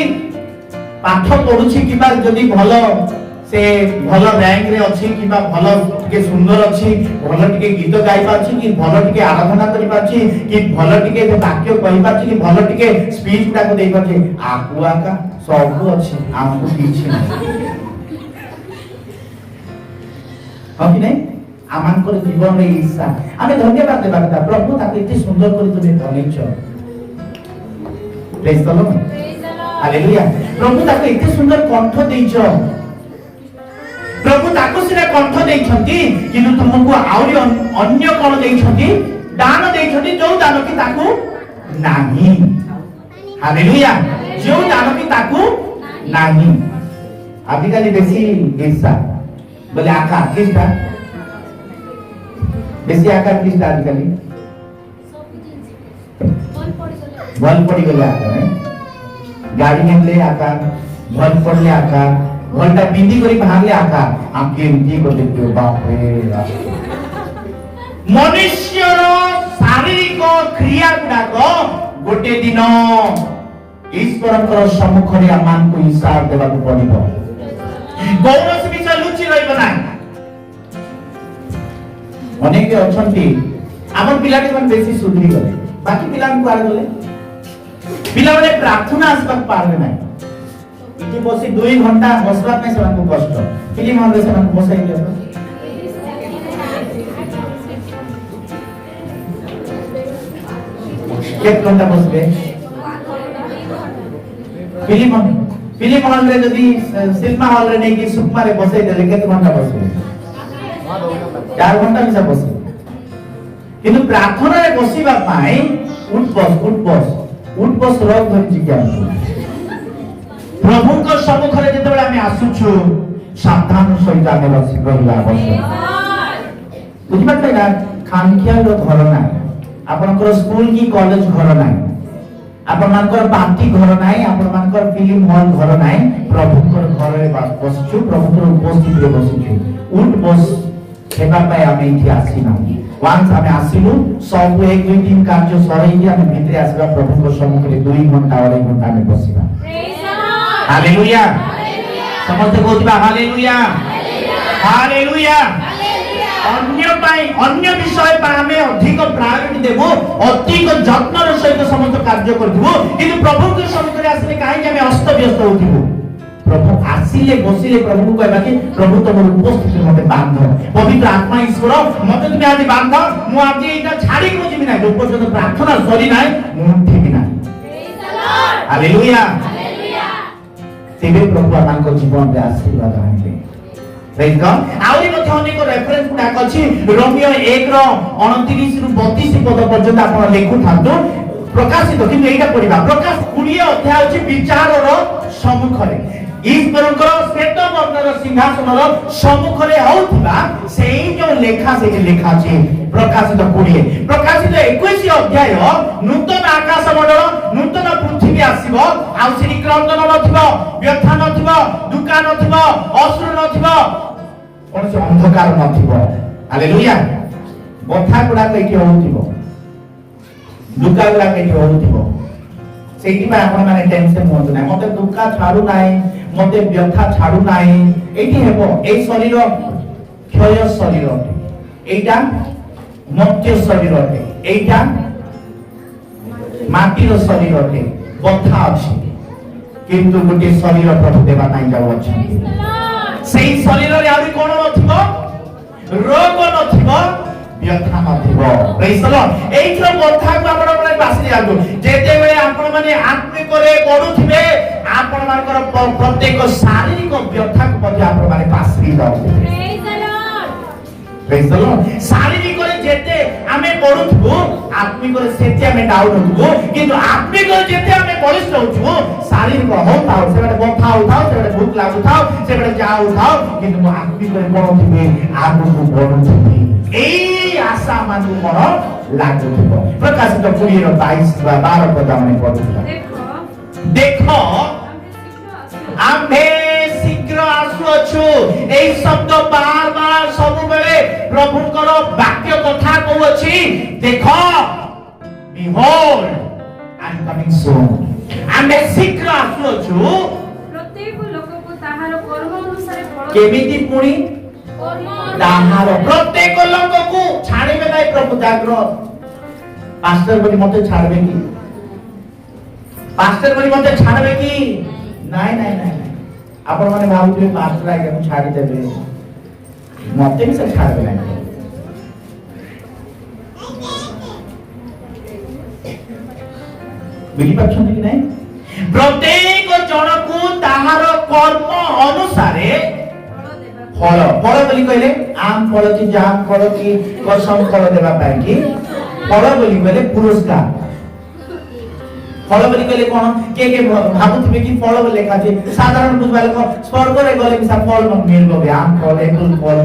पाठ पढुछि किबा जदी भलो से भलो रैंक रे अछि किबा भलो टिके सुंदर अछि भलो टिके गीत गाइ पाछि कि भलो टिके आराधना करि पाछि कि भलो टिके वाक्य कहि पाछि कि भलो टिके स्पीच गुडा को देइ पाछि आकुआ का सब अछि आमको किछि हो कि नहीं आमानकर जीवन रे ईर्षा आमे धन्यवाद देबा କଥା प्रभु ताके एते सुंदर करि तुमे बनेइछ प्रेज द लॉर्ड हालेलुया प्रभु ताके एते सुंदर कंठ देइछ प्रभु ତାକୁ ସିନା କଣ୍ଠ ଦେଇଛନ୍ତି କିନ୍ତୁ ତୁମକୁ ଆହୁରି ଅନ୍ୟ କଣ ଦେଇଛନ୍ତି? ଦାନ ଦେଇଛନ୍ତି, ଯୋଉ ଦାନ କି ତାକୁ ନାହିଁ। ହାଲେଲୁୟା। ଯୋଉ ଦାନ କି ତାକୁ ନାହିଁ। ଆଜିକାଲି ବେଶୀ ঈর্ষা বলে আকার কিসটা বেশি আকার কিসটা আজকালি বল পড়ি গেলে আকার গাড়ি কিনলে আকার বল পড়লে আকার বলটা বিধি করে ভাঙলে আকার আমাকে এমনি করে দিও বাপরে মনুষ্যর শারীরিক ক্রিয়া গুড়াক গোটে দিন ঈশ্বরଙ୍କର ସମ୍ମୁଖରେ ଆମମାନଙ୍କୁ ହିସାବ ଦେବାକୁ ପଡିବ। କୌଣସି ବିଷୟ ଲୁଚି ରହିବ ନାହିଁ। ଅନେକ ଅଛନ୍ତି ଆମର ପିଲାଟି ମାନେ ବେଶୀ ସୁଧୁରି ଗଲେ, ବାକି ପିଲାଙ୍କୁ କୁଆଡେ ଗଲେ? ପିଲାମାନେ ପ୍ରାର୍ଥନା ଆସିବାକୁ ପାରିଲେ ନାହିଁ। ଏଠି ବସି 2 ଘଣ୍ଟା ବସିବା ପାଇଁ ସେମାନଙ୍କୁ କଷ୍ଟ। ଫିଲ୍ମ ହଲରେ ସେମାନଙ୍କୁ ବସାଇ ଦିଅ। କେତେ ଘଣ୍ଟା ବସିବେ? फिल्म हॉल रे जदी सिनेमा हॉल रे नहीं कि सुपमा रे बसे देले केते घंटा बसबे 4 घंटा भी बसबे किंतु प्रार्थना रे बसिबा पाई उठ बस रोग धरि जिज्ञा प्रभु को सम्मुख रे जते बेला हमें आसुछु सावधान सहित आमे बसि गला आवश्यक बुझि पटले ना खानखिया रो घर ना आपनकर स्कूल की कॉलेज घर ना आपनकर पार्टी घर नाही आपनकर फिल्म हॉल घर नाही प्रभुकर घर रे बसछु प्रभुकर उपस्थित रे बसछु उठ बस सेवा पाए आमे इठी आसीना वांस आमे आसीलु सब 1 2 3 कार्य सरै कि आमे भितरे आसीबा प्रभुकर सम्मुख रे 2 घंटा 2.5 घंटा आमे बसिबा प्रेज द लॉर्ड हालेलुया समस्त कहतिबा हालेलुया हालेलुया अन्य विषय पर हमें अधिक प्रायोरिटी देबो अधिक যত্নর সহিত সমস্ত কার্য করবো কিন্তু প্রভু के সম্মুখে আসলে কাহিকে আমি অস্ত ব্যস্ত হইতিবো প্রভু আসিলে বসিলে প্রভু কইবা কি প্রভু তোমার উপস্থিতি মতে বান্ধ পবিত্র আত্মা ঈশ্বর মতে তুমি আজ বান্ধ মু আজ এটা ছাড়ি কো জিমি না যখন পর্যন্ত প্রার্থনা সরি নাই মু ঠিকি না প্রেজ দ লর্ড হালেলুয়া হালেলুয়া তেবে প্রভু আমাদের জীবনে আশীর্বাদ আনবে प्रेज गॉड आउरी मध्ये अनेक रेफरेंस गुडा अछि रोमियो 1 रो 29 रु 32 पद पर्यंत आपण लेखु थांतो प्रकाशित कि एटा पढिबा प्रकाश 20 अध्याय अछि विचारर सम्मुखरे ईश्वरकर श्वेत वर्णर सिंहासनर सम्मुखरे होउथिबा सेही जो लेखा से लेखा अछि प्रकाशित 20 प्रकाशित 21 अध्याय नूतन आकाश मंडल नूतन पृथ्वी आसीबो आ सेही क्रंदन नथिबो व्यथा नथिबो दुःख नथिबो अश्रु नथिबो कोन से अंधकार नथिबो हालेलुया बथा गुडा कइके होउथिबो दुःख गुडा कइके होउथिबो सेही में आपण माने टेंशन होतो ना मते दुःख छाडू नाही मते व्यथा छाडू नाही एठी हेबो ए शरीर क्षय शरीर एटा मत्य शरीर एटा माटीर शरीर बथा अछि किंतु गोटे शरीर प्रभु देवा नाही जाउ अछि सेही शरीर रे आउरी कोन नथिबो रोग नथिबो व्यथा नथिबो प्रेज द लॉर्ड एइथरो बथा को आपण माने बासी लागो जेते बेले आपण माने आत्मिक रे पडुथिबे आपण मानकर प्रत्येक शारीरिक व्यथा को मध्ये आपण माने बासी जाउ praise the Lord praise the Lord शारीरिक रे जेते आमे पडुथबो आत्मिक रे सेते आमे डाउन होथबो किंतु आत्मिक रे जेते आमे बलिष्ठ होथबो शारीरिक होताओ सेबे बथा उठाओ सेबे भूख लागुथाओ सेबे जाउ उठाओ किंतु आत्मिक रे पडुथिबे आगु को पडुथिबे एई आशा मानू कोन लागुथबो प्रकाशित 20 रो 22 12 पद आमे पढुथबा देखो आम्भे शीघ्र आसुअछु एई शब्द बार बार सब बेले प्रभुकर वाक्य कथा कहउछि देखो behold I am coming soon आम्भे शीघ्र आसुअछु
प्रत्येक लोकको ताहार कर्म अनुसार फल
केमिति पुणी
कर्म
ताहार प्रत्येक लोकको छाड़िबे नै प्रभु जाग्रत पास्टर बनी मते छाड़बे की पास्टर बनी मते छाड़बे की नाही नाही नाही आपण माने भाबुथे पास्टर आके हम छाड़ी देबे मते भी से छाड़बे नाही बुझी पाछन कि नहीं प्रत्येक जन को ताहार कर्म अनुसार ଫଳ ଫଳ ବୋଲି କହିଲେ ଆମ୍ ଫଳ କି ଜାମ୍ ଫଳ କି କସମ ଫଳ ଦେବା ପାଇଁ କି ଫଳ ବୋଲି କହିଲେ ପୁରସ୍କାର। ଫଳ ବୋଲି କହିଲେ କଣ କେ ଭାବୁଥିବେ କି ଫଳ ବୋଲି ଲେଖା ଅଛି ସାଧାରଣ ବୁଝବା ଲୋକ ସ୍ୱର୍ଗରେ ଗଲେ ବି ଫଳ ମିଳିବ ବି ଆମ୍ ଫଳ ଏପୁଲ ଫଳ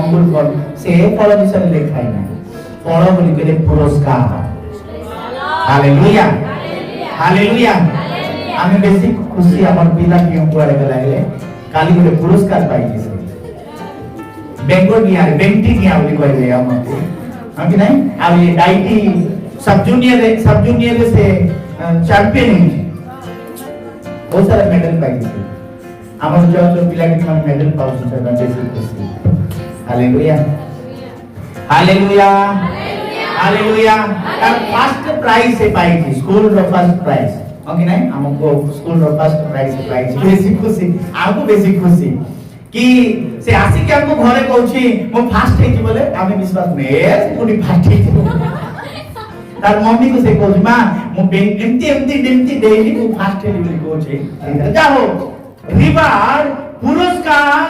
ଅଙ୍ଗୁର ଫଳ ସେ ଫଳ ବିଷୟରେ ଲେଖା ନାହିଁ। ଫଳ ବୋଲି କହିଲେ ପୁରସ୍କାର। Hallelujah hallelujah. ଆମେ ବେଶୀ ଖୁସି ଆମର ପିଲା କେଉଁ କୁଆଡେ ଗଲାବେଳେ କାଲି ଗୋଟେ ପୁରସ୍କାର ପାଇଛି ସେ ବେଙ୍ଗଲ ଗିଆରେ ବେଣ୍ଟି ଗିଆ ବୋଲି କହିଲେ ଆମକୁ ହଁ କି ନାହିଁ। ଆଉ ଏ ଡାଇଟି सब जूनियर से चैंपियन ହେଇଛି ବହୁତ ସାରା ମେଡାଲ ପାଇଛି। ଆମର ଯୋଉ ପିଲା କି ମାନେ ମେଡାଲ ପାଉଛନ୍ତି ସେଟା ବେଶୀ ଖୁସି। Hallelujah hallelujah hallelujah. ତାର ଫାର୍ଷ୍ଟ ପ୍ରାଇଜ ସେ ପାଇଛି ସ୍କୁଲ ର ଫାର୍ଷ୍ଟ ପ୍ରାଇଜ ହଁ କି ନାହିଁ। ଆମକୁ ସ୍କୁଲ ର ଫାର୍ଷ୍ଟ ପ୍ରାଇଜ ପାଇଛି ବେଶୀ ଖୁସି। ଆମକୁ ବେଶୀ ଖୁସି कि से आसी के हमको घरे कहूची मो फास्ट हेची बोले आमे विश्वास में पुनी फास्ट हेची तार मम्मी को से कहूची मां मो एमती डेली मो फास्ट हेली बोली कहूची जा हो रिवार्ड पुरस्कार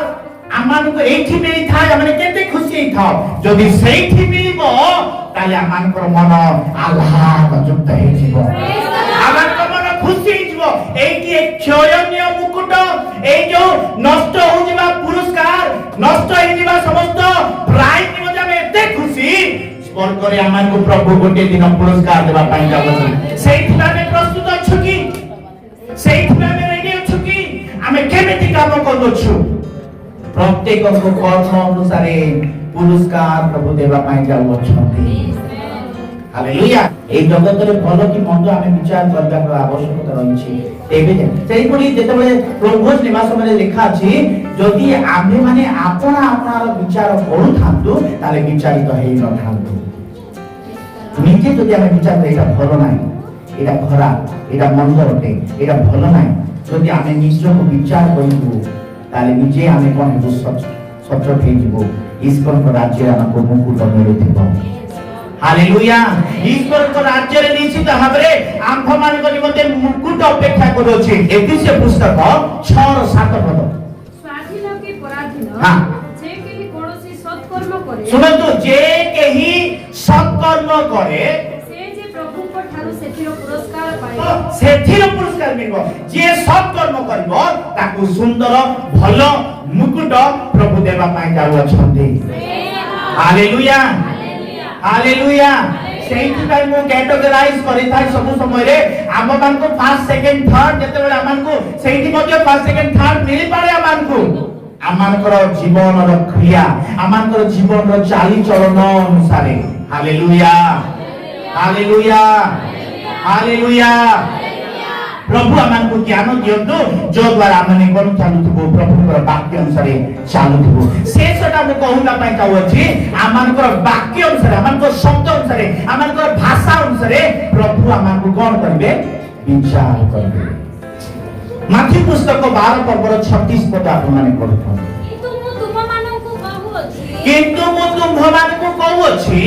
आमान को एठी मिली था हमने केते खुशी था जदी सेठी मिलिबो ताले आमान को मन आल्लाह जुक्त हेजिबो आमान को मन खुशी हेजिबो एठी एक क्षयनीय मुकुट ए जो नष्ट हो जिबा पुरस्कार नष्ट हो जिबा समस्त प्राइज निमते हम एते खुशी स्वर्ग रे आमान को प्रभु गोटे दिन पुरस्कार देबा पाई जाबो सेठी में प्रस्तुत अछु की सेठी में रेडी अछु की हमें केमिति काम करदछु प्रत्येक को कर्म अनुसार पुरस्कार प्रभु देबा पाई जाऊ अछंती। हालेलुया। ए जगत रे भलो कि मंद आमे विचार करबा को आवश्यकता रहिछि तेबे सेही परि जेतेबे प्रभु निवास में लिखा अछि जदि आमे माने आपना आपनार विचार करू थांतु ताले विचारित हेइ न थांतु निजे जदि आमे विचार एटा भलो नाही एटा खराब एटा मंद अटे एटा भलो नाही जदि आमे निश्चय को विचार करिबु ताले निजे आमे कोन हेबु सचोट हेजिबो ईश्वर को राज्य हमको मुकुट मिलुथिबो। हालेलुया। ईश्वर को राज्य रे निश्चित भाबरे आंभ मान को निमते मुकुट अपेक्षा करोछि। 21 पुस्तक 6-7 पद
स्वाधीन के पराधीन
हां
जे केहि कोनोसी सत्कर्म करे
सुनंतु जे केहि सत्कर्म करे
से जे प्रभु को ठारू सेथिरो पुरस्कार पाइबो
सेथिरो पुरस्कार मिलबो जे सत्कर्म करबो ताकू सुंदर भलो मुकुट प्रभु देबा पाई जाउ अछंती। Hallelujah hallelujah. सेही टाइम मो कैटेगराइज करि थाई सब समय रे आम मान को फर्स्ट सेकंड थर्ड जते बेले आमान को सेही मध्ये फर्स्ट सेकंड थर्ड मिली पारे आमान को आमानकर जीवन रो क्रिया आमानकर जीवन रो चाली चलन अनुसार। Hallelujah hallelujah hallelujah. प्रभु आमान को ज्ञान दियंतु जो द्वारा आमने कोन चालुथबो प्रभुकर वाक्य अनुसार चालुथबो शेषटा मु कहूला पई चाहू अछि आमानकर वाक्य अनुसार आमानकर शब्द अनुसार आमानकर भाषा अनुसार प्रभु आमान को कोन करबे विचार करबे। माथी पुस्तक 12 पर्वर 36 पद आप माने पढथन
किंतु मु तुम मानन को कहू अछि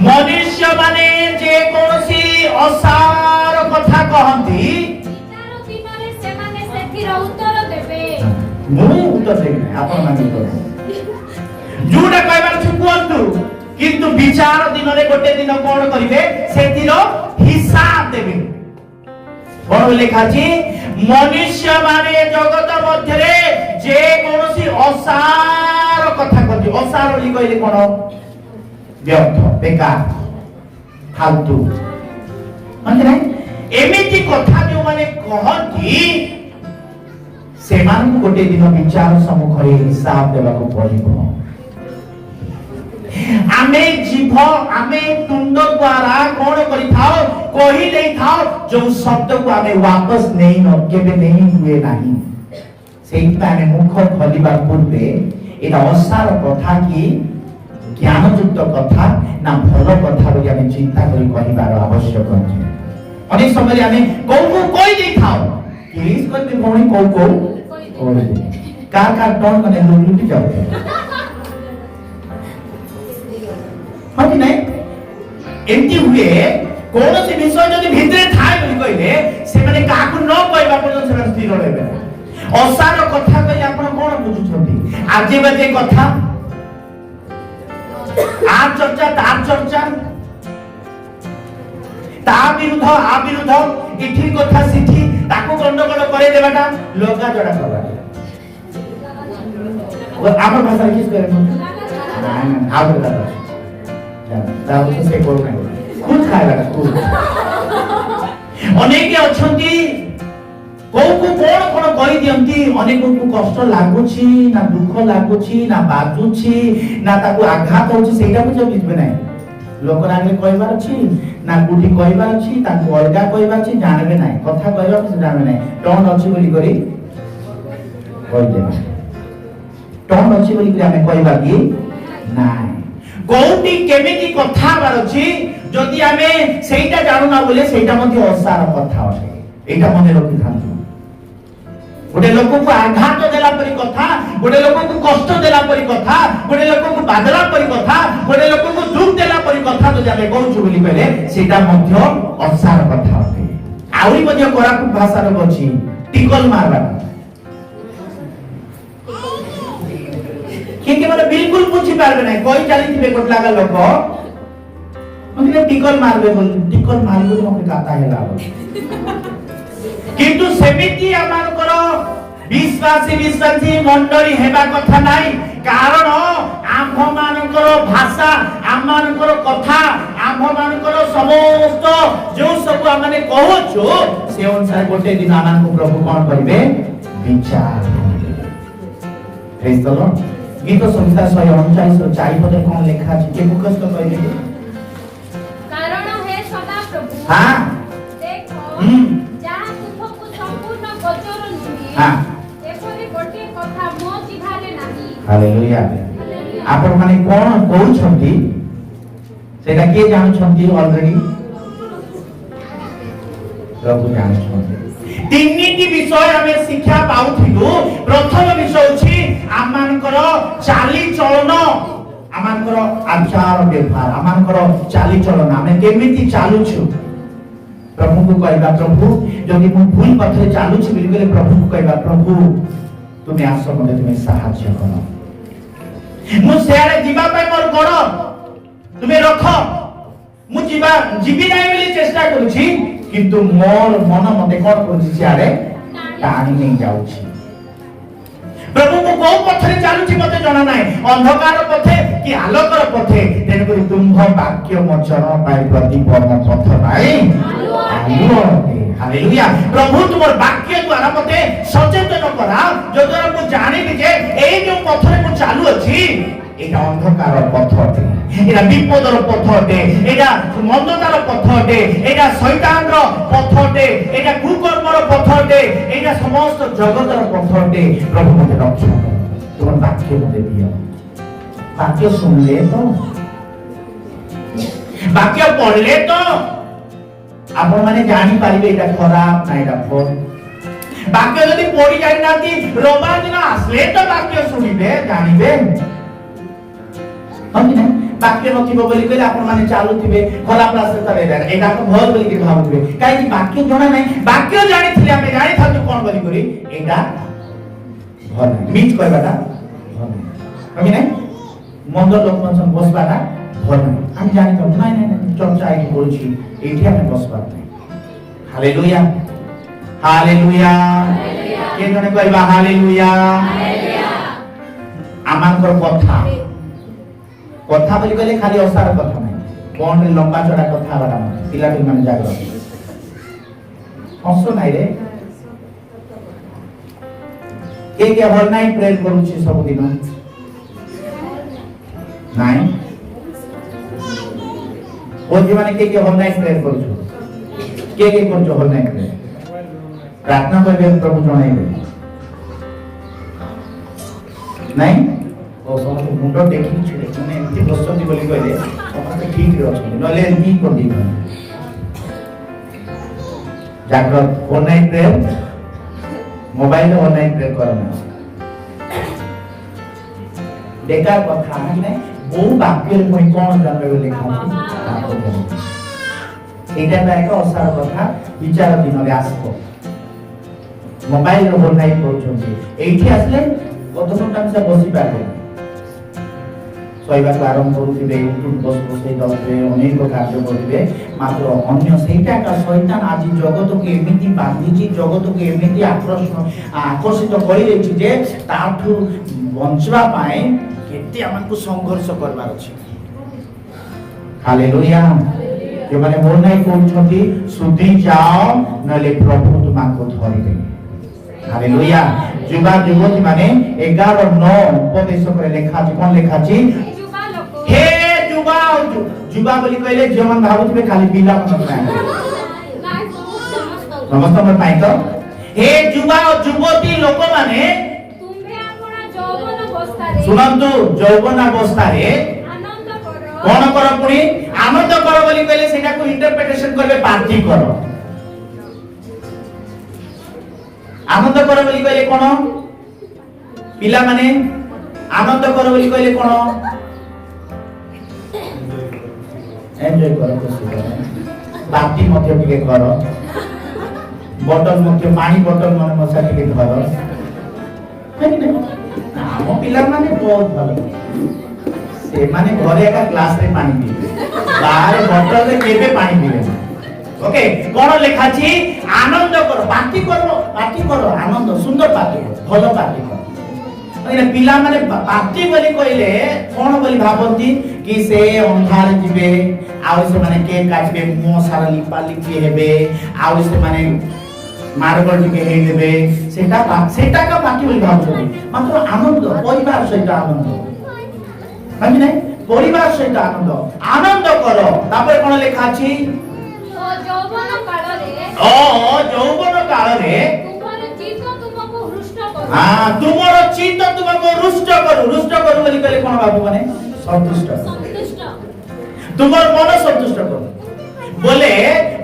मनुष्य माने जे कोनोसी असार कथा कहंती तारो दिनरे से माने सेथिर उत्तर देबे
मु उत्तर देबे आपन माने उत्तर जुडा कहबार छुकुंतु किंतु विचार दिन रे गोटे दिन कोन करिवे सेथिर हिसाब देबे। कोन लिखा छी मनुष्य माने जगत मध्य रे जे कोनोसी असार कथा कहती असार बोली कहले कोन व्यर्थ बेकार फालतू माने नहीं एमिति कथा जो माने कहती से मान को गोटे दिन विचार सम्मुख रे हिसाब देबा को पड़िबो। आमे जीव आमे तुंड द्वारा कोन करि थाओ कहि देई थाओ जो शब्द को आमे वापस नहीं न केबे नहीं हुए नाही सेही पाने मुख खलिबा पूर्वे एटा असार कथा की ज्ञानयुक्त कथा ना भलो कथा बोली आमे चिंता करी कहिबार आवश्यक अछि। अनेक समय आमे को कोइ देई थाओ प्लीज करते भौणी को कार टर्न कने लुटी जाउ हां कि नहीं एंती हुए कोनो से विषय जदी भितरे थाय बोली कहले से माने काकू न कहबा पर्यंत से स्थिर रहबे ଅସାର କଥା କହିଲେ ଆପଣ କଣ ବୁଝୁଛନ୍ତି? ଆଜି ବାଜେ କଥା, ଆ ଚର୍ଚ୍ଚା ତା ଚର୍ଚ୍ଚା, ତା ବିରୁଦ୍ଧ ଆ ବିରୁଦ୍ଧ, ଏଠି କଥା ସେଠି, ତାକୁ ଗଣ୍ଡଗୋଳ କରେଇ ଦେବାଟା, ଲଗା ଜଡା କରିବା। আমার ভাষায় কি করে না আউট দাদা দাদা সে কোন নাই খুদ খায় লাগা খুদ অনেকে অছন্তি কোকু কোন কোন কই দিয়ন্তি, অনেকକୁ কষ্ট লাগুছি না দুঃখ লাগুছি না বাজুছি না তাকু আঘাত হচ্ছে সেইটা বুঝে বুঝবে নাই। লোকর আগে কইবার আছে না গুটি কইবার আছে, তাকু অলগা কইবার আছে জানবে নাই, কথা কইবার আছে জানবে নাই, টন আছে বলি করি কই দেবে, টন ଅଛି ବୋଲି ଆମେ କହିବା କି ନାଇଁ। କୋଉଠି କେମିତି କଥା ହବାର ଅଛି ଯଦି ଆମେ ସେଇଟା ଜାଣୁନା ବୋଲେ ସେଇଟା ମଧ୍ୟ ଅସାର କଥା ଅଟେ, ଏଇଟା ମନେ ରଖିଥାନ୍ତୁ। ଗୋଟେ ଲୋକକୁ ଆଘାତ ଦେଲା ପରି କଥା, ଗୋଟେ ଲୋକକୁ କଷ୍ଟ ଦେଲା ପରି କଥା, ଗୋଟେ ଲୋକକୁ ବାଦଲା ପରି କଥା, ଗୋଟେ ଲୋକକୁ ଦୁଃଖ ଦେଲା ପରି କଥା ଯଦି ଆମେ କହୁଛୁ ବୋଲି କହିଲେ ସେଇଟା ମଧ୍ୟ ଅସାର କଥା ଅଟେ। ଆହୁରି ମଧ୍ୟ କୋରାପୁଟ ଭାଷାର ଅଛି ଟିକଲ ମାରବା, কিন্তু মানে বিলকুল বুঝি পারবে না, কই চালিছিবে কোট লাগা লোক মানে টিকল মারবে বল, টিকল মারবে মতে কাটা হেলা কিন্তু সেমিতি আমানকৰ বিশ্বাসী মণ্ডলী হেবা কথা নাই। কারণ আম্ভମାନଙ୍କର ভাষা, আম্ভମାନଙ୍କର কথা, আম্ভମାନଙ୍କର সমস্ত যে সব মানে কହୁଛୁ সে অনুসারে গোটে দিন আমানଙ୍କୁ প্রভু কোন করিবে বিচার। Praise the Lord. গীত সংহিতা 139 পদে কোন লেখা আছে কে মুখস্থ কইবে?
কারণ হে সদা প্রভু
হ্যাঁ
দেখো যাহা তুমକୁ সম্পূর্ণ গোচর নୁହେଁ,
হ্যাঁ
এপরি গোটে কথা মো জিভারে নাহি।
হালেলুয়া। আপন মানে কোন কହୁଛନ୍ତି সেটা কে জানুଛନ୍ତି? অলরেডি প্রভু জানুଛନ୍ତି। তিনটি বিষয় আমি শিক্ষা পাউଥିଲୁ। প্রথম বিষয় হচ্ছে আমানଙ୍କର চালি চলন, আমানଙ୍କର আচার ব্যবহার, আমানଙ୍କର চালি চলন, ଆମେ କେମିତି ଚାଲୁଛୁ। ପ୍ରଭୁଙ୍କୁ କହିବା ପ୍ରଭୁ ଯଦି ମୁଁ ଭୁଲ ପଥରେ ଚାଲୁଛି ବୋଲି କହିଲେ ପ୍ରଭୁଙ୍କୁ କହିବା ପ୍ରଭୁ ତୁମେ ଆସ ମୋତେ ତୁମେ ସାହାଯ୍ୟ କର, ମୁଁ ସେଆଡେ ଯିବା ପାଇଁ ମୋର ଗୋଡ଼ ତୁମେ ରଖ, ମୁଁ ଯିବି ନାହିଁ ବୋଲି ଚେଷ୍ଟା କରୁଛି କିନ୍ତୁ ମୋର ମନ ମତେ କଣ କରୁଛି ସିଆଡେ ଟାଣି ନେଇ ଯାଉଛି। ପ୍ରଭୁ ମୁଁ କୋଉ ପଥରେ ଚାଲୁଛି ମତେ ଜଣା ନାହିଁ, ଅନ୍ଧକାର ପଥେ କି ଆଲୋକର ପଥେ, ତେଣୁକରି ତୁମ୍ଭ ବାକ୍ୟ ମୋ ଚରଣ ପାଇଁ ପ୍ରଦୀପ ମୋ ପଥ ପାଇଁ ଆଲୁଅ ଅଟେ। ହାଲେଲୁୟା। ପ୍ରଭୁ ତୁମର ବାକ୍ୟ ଦ୍ୱାରା ମତେ ସଚେତନ କରାଅ, ଯଦ୍ୱାରା ମୁଁ ଜାଣିବି ଯେ ଏଇ ଯୋଉ ପଥରେ ମୁଁ ଚାଲୁଅଛି এটা অন্ধকার পথ অটে, এটা বিপদর পথ অটে, এটা মন্দতার পথ অটে, এটা শয়তানর পথ অটে, এটা কুকর্মর পথ অটে, এটা সমস্ত জগতের পথ অটে। প্রভু মতে রক্ষা কর, তোমার বাক্য মতে দিও। বাক্য শুনলে তো, বাক্য পড়লে তো আপন মানে জানি পারিবে এটা খারাপ না এটা ভাল। বাক্য যদি পড়ি জানি না কি রবিবার দিন আসলে তো বাক্য শুনিবে জানিবে, বাক্য নথিব বলি কইলে আপন মানে চালুথিবে খোলা রাস্তারে এটা তো ভয় বলি কি ভাবুবে, কাই বাক্য জনা নাই। বাক্য জানিଥିଲେ আমি জানি থাকু কোন বলি করি এটা ভয় নাই, মিট কইবাটা ভয় নাই, আমি নাই মন্দ লোক মন বসবাটা ভয় নাই, আমি জানি তো নাই নাই চর্চা আইকি বলছি এইটি আমি বসবার নাই। Hallelujah hallelujah. কে জনে কইবা হালেলুয়া। আমানকৰ কথা কথা বলি গলে খালি অসার কথা নাই, কোন লম্বা চড়া কথা হবার পিলাটি মানে জাগ্রত হস নাই রে। কে কে হল নাই প্রেয়ার করুছি সবদিন নাই বলছি মানে কে কে হল নাই প্রেয়ার করছো, কে কে করছো হল নাই প্রেয়ার প্রার্থনা করবে প্রভু জনাইবে নাই ও সমস্ত মুন্ড টেকিকি ছিড়ে মানে এমতি বসନ୍ତି বলি কইলে সমস্ত ঠিক রে অଛନ୍ତି, নলে এমতি করদি জাগ্রত online prayer mobile online prayer করে না বেকার কথা মানে বহু বাক্যের মই কোন জানবে বলে লেখা এটা একটা অসার কথা বিচার দিনরে আসব। ମୋବାଇଲ ର ଭଲ ନାଇଁ କରୁଛନ୍ତି। ଏଇଠି ଆସିଲେ ଅଧଘଣ୍ଟା ମିଶା ବସି ପାରିବେ, ଶୋଇବାକୁ ଆରମ୍ଭ କରୁଥିବେ, ୟୁଟ୍ୟୁବ ବସେଇ ଯାଉଥିବେ, ଅନେକ କାର୍ଯ୍ୟ କରୁଥିବେ। ମାତ୍ର ଅନ୍ୟ ସେଇଟା ଏକା ଶୈତାନ ଆଜି ଜଗତକୁ ଏମିତି ବାନ୍ଧିଛି, ଜଗତକୁ ଏମିତି ଆକର୍ଷିତ କରିଦେଇଛି ଯେ ତାଠୁ ବଞ୍ଚିବା ପାଇଁ କେତେ ଆମକୁ ସଂଘର୍ଷ କରିବାର ଅଛି। ହାଲେଲୁୟା। ଯେଉଁମାନେ ଭଲ ନାଇଁ କରୁଛନ୍ତି ସୁଧି ଯାଅ, ନହେଲେ ପ୍ରଭୁ ତୁମକୁ ଧରିବେ। ହାଲେଲୁୟା। ଯୁବା ଯୁବତୀ ମାନେ 11:9 ଉପଦେଶ করে লেখা আছে। কোন লেখা আছে?
ଯୁବା ଲୋକ
হে ଯୁବା। ଯୁବା ବୋଲି କହିଲେ ଝିଅମାନେ ଭାବୁଥିବେ ଖାଲି ପିଲାମାନଙ୍କ ପାଇଁ, ସମସ୍ତଙ୍କ ପାଇଁ ତ। হে ଯୁବା ଓ ଯୁବତୀ ଲୋକମାନେ
ତୁମ୍ଭେ ଆପଣା ଯୌବନ ଅବସ୍ଥାରେ
ଶୁଣନ୍ତୁ, ଯୌବନ ଅବସ୍ଥାରେ
ଆନନ୍ଦ କର।
କଣ କର? ପୁଣି ଆନନ୍ଦ କର ବୋଲି କହିଲେ ସେଟାକୁ ଇଣ୍ଟରପ୍ରିଟେସନ କରିବେ ପାର୍ଟି କର। ଆନନ୍ଦ କର ବୋଲି କହିଲେ କଣ? ପିଲାମାନେ ଆନନ୍ଦ କର ବୋଲି କହିଲେ କଣ? ଏନ୍ଜୟ କର, ଖୁସି କର, ପାର୍ଟି ମଧ୍ୟ ଟିକେ କର, ବଟଲ ମଧ୍ୟ ପାଣି ବଟଲ ମାନେ ମଶା ଟିକେ ଧର। ଆମ ପିଲାମାନେ ବହୁତ ଭଲ, ସେମାନେ ଘରେ ଏକା ଗ୍ଲାସରେ ପାଣି ପିଇବେ, ବାହାରେ ବଟଲରେ କେବେ ପାଣି ପିଇବେ ନା। ଓକେ, କଣ ଲେଖା ଅଛି? ଆନନ୍ଦ କର, ପାର୍ଟି କର, ପାର୍ଟି କର, ଆନନ୍ଦ, ସୁନ୍ଦର ପାର୍ଟି କର, ଭଲ ପାର୍ଟି କର। ପିଲାମାନେ ପାର୍ଟି ବୋଲି କହିଲେ କଣ ବୋଲି ଭାବନ୍ତି କି ସେ ଅନ୍ଧାର ଯିବେ, ଆଉ ସେମାନେ କେକ୍ କାଟିବେ, ମୁହଁ ସାରା ଲିପା ଲିପି ହେବେ, ଆଉ ସେମାନେ ମାର୍ବଲ ଟିକେ ହେଇଦେବେ, ସେଟା ପାର୍ଟି ବୋଲି ଭାବୁଛନ୍ତି। ମାତ୍ର ଆନନ୍ଦ, ପରିବାର ସହିତ ଆନନ୍ଦ, କାହିଁକି ନାଇଁ? ପରିବାର ସହିତ ଆନନ୍ଦ, ଆନନ୍ଦ କର। ତାପରେ କଣ ଲେଖା ଅଛି?
ଯୌବନ କାଳରେ
ଯୌବନ କାଳରେ
ତୁମର ଚିତ୍ତ ତୁମକୁ ହୃଷ୍ଟ କରୁ।
ତୁମର ଚିତ୍ତ ତୁମକୁ ହୃଷ୍ଟ କରୁ। ହୃଷ୍ଟ କରୁ ବୋଲି କହିଲେ କଣ ବାବୁ ମାନେ? ସନ୍ତୁଷ୍ଟ। ତୁମର ମନ ସନ୍ତୁଷ୍ଟ କରୁ ବୋଲେ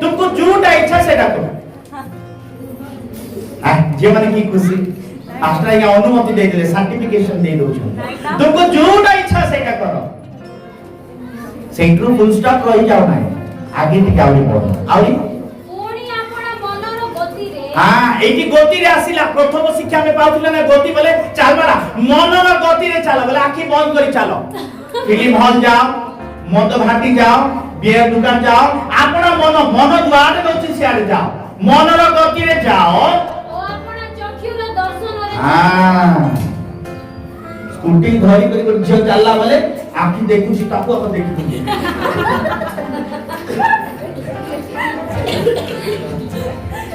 ତୁମକୁ ଯୋଉଟା ଇଚ୍ଛା ସେଟା କର। ଝିଅମାନେ କି ଖୁସି, ପାଷ୍ଟର ଆଜ୍ଞା ଅନୁମତି ଦେଇଦେଲେ, ସାର୍ଟିଫିକେସନ ଦେଇ ଦଉଛନ୍ତି। ତୁମକୁ ଯୋଉଟା ଇଚ୍ଛା ସେଇଟା କର। ସେଇଠୁ ଫୁଲ ଷ୍ଟପ୍ ରହିଯାଉ ନାହିଁ, ଆगे ଟିକେ ଆହୁରି ବଢ। ଆହୁରି
ପୁଣି ଆପଣା ମନର ଗତିରେ
ଏଇଠି ଗତିରେ ଆସିଲା। ପ୍ରଥମ ଶିକ୍ଷା ଆମେ ପାଉଥିଲେ ନା, ଗତି ବୋଲେ ଚାଲବାଟା, ମନର ଗତିରେ ଚାଲ ବୋଲେ ଆଖି ବନ୍ଦ କରି ଚାଲ। ଫିଲ୍ମ ହଲ୍ ଯାଅ, ମଦ ଭାଟି ଯାଅ, ବିୟର ଦୋକାନ ଯାଅ, ଆପଣ ମନ ଯୁଆଡେ ରହୁଛି ସିଆଡେ ଯାଅ, ମନର ଗତିରେ ଯାଅ।
ଓ ଆପଣା ଚକ୍ଷୁର ଦର୍ଶନରେ
ସ୍କୁଟି ଧରି କରି ଝିଅ ଚାଲିଲା ବୋଲେ ଆଖି ଦେଖୁଛି, ତାକୁ ଆପଣ ଦେଖୁଛି।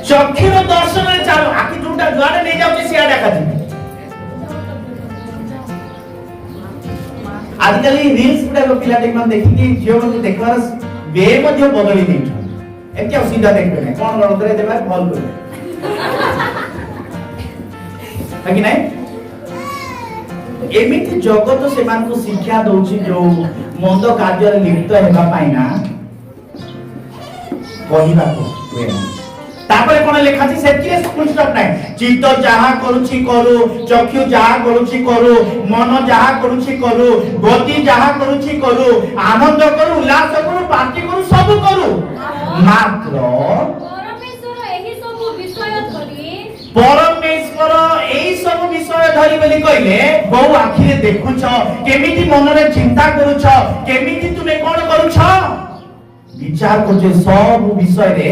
ଚକ୍ଷୁର ଦର୍ଶନରେ ଚାଲ, ଆଖି ଯୋଉଟା ଯୁଆଡେ ନେଇ ଯାଉଛି ସିଆଡେ ଦେଖାଯିବ। ଆଜିକାଲି ରିଲ୍ସ ଗୁଡାକ ପିଲାଟି ମାନେ ଦେଖିକି ଝିଅମାନଙ୍କୁ ଦେଖିବାର ବେ ମଧ୍ୟ ବଦଳି ଦେଇଛନ୍ତି। ଏମିତି ଆଉ ସିଧା ଦେଖିବେ ନାହିଁ, କଣ ରଦରେ ଦେବା ଭଲ କରିବେ, କି ନାଇଁ? ଏମିତି ଜଗତ ସେମାନଙ୍କୁ ଶିକ୍ଷା ଦଉଛି ଯୋଉ ମନ୍ଦ କାର୍ଯ୍ୟରେ ଲିପ୍ତ ହେବା ପାଇଁ ନା କହିବାକୁ ହୁଏ ନା। ତାପରେ କଣ ଲେଖା ଅଛି? ସେଥିରେ ଫୁଲ୍ ଷ୍ଟପ୍ ନାହିଁ। ଚିତ୍ତ ଯାହା କରୁଛି କରୁ, ଚକ୍ଷୁ ଯାହା କରୁଛି କରୁ, ମନ ଯାହା କରୁଛି କରୁ, ଗତି ଯାହା କରୁଛି କରୁ, ଆନନ୍ଦ କରୁ, ଉଲ୍ଲାସ କରୁ, ପାର୍ଟି କରୁ, ସବୁ କରୁ। ମାତ୍ର
ପରମେଶ୍ୱର ଏହି ସବୁ ବିଷୟ ଧରି
ପରମେଶ୍ୱର ଏଇ ସବୁ ବିଷୟ ଧରି ବୋଲି କହିଲେ ବହୁ ଆଖିରେ ଦେଖୁଛ, କେମିତି ମନରେ ଚିନ୍ତା କରୁଛ, କେମିତି ତୁମେ କଣ କରୁଛ, ବିଚାର କରୁଛ, ସବୁ ବିଷୟରେ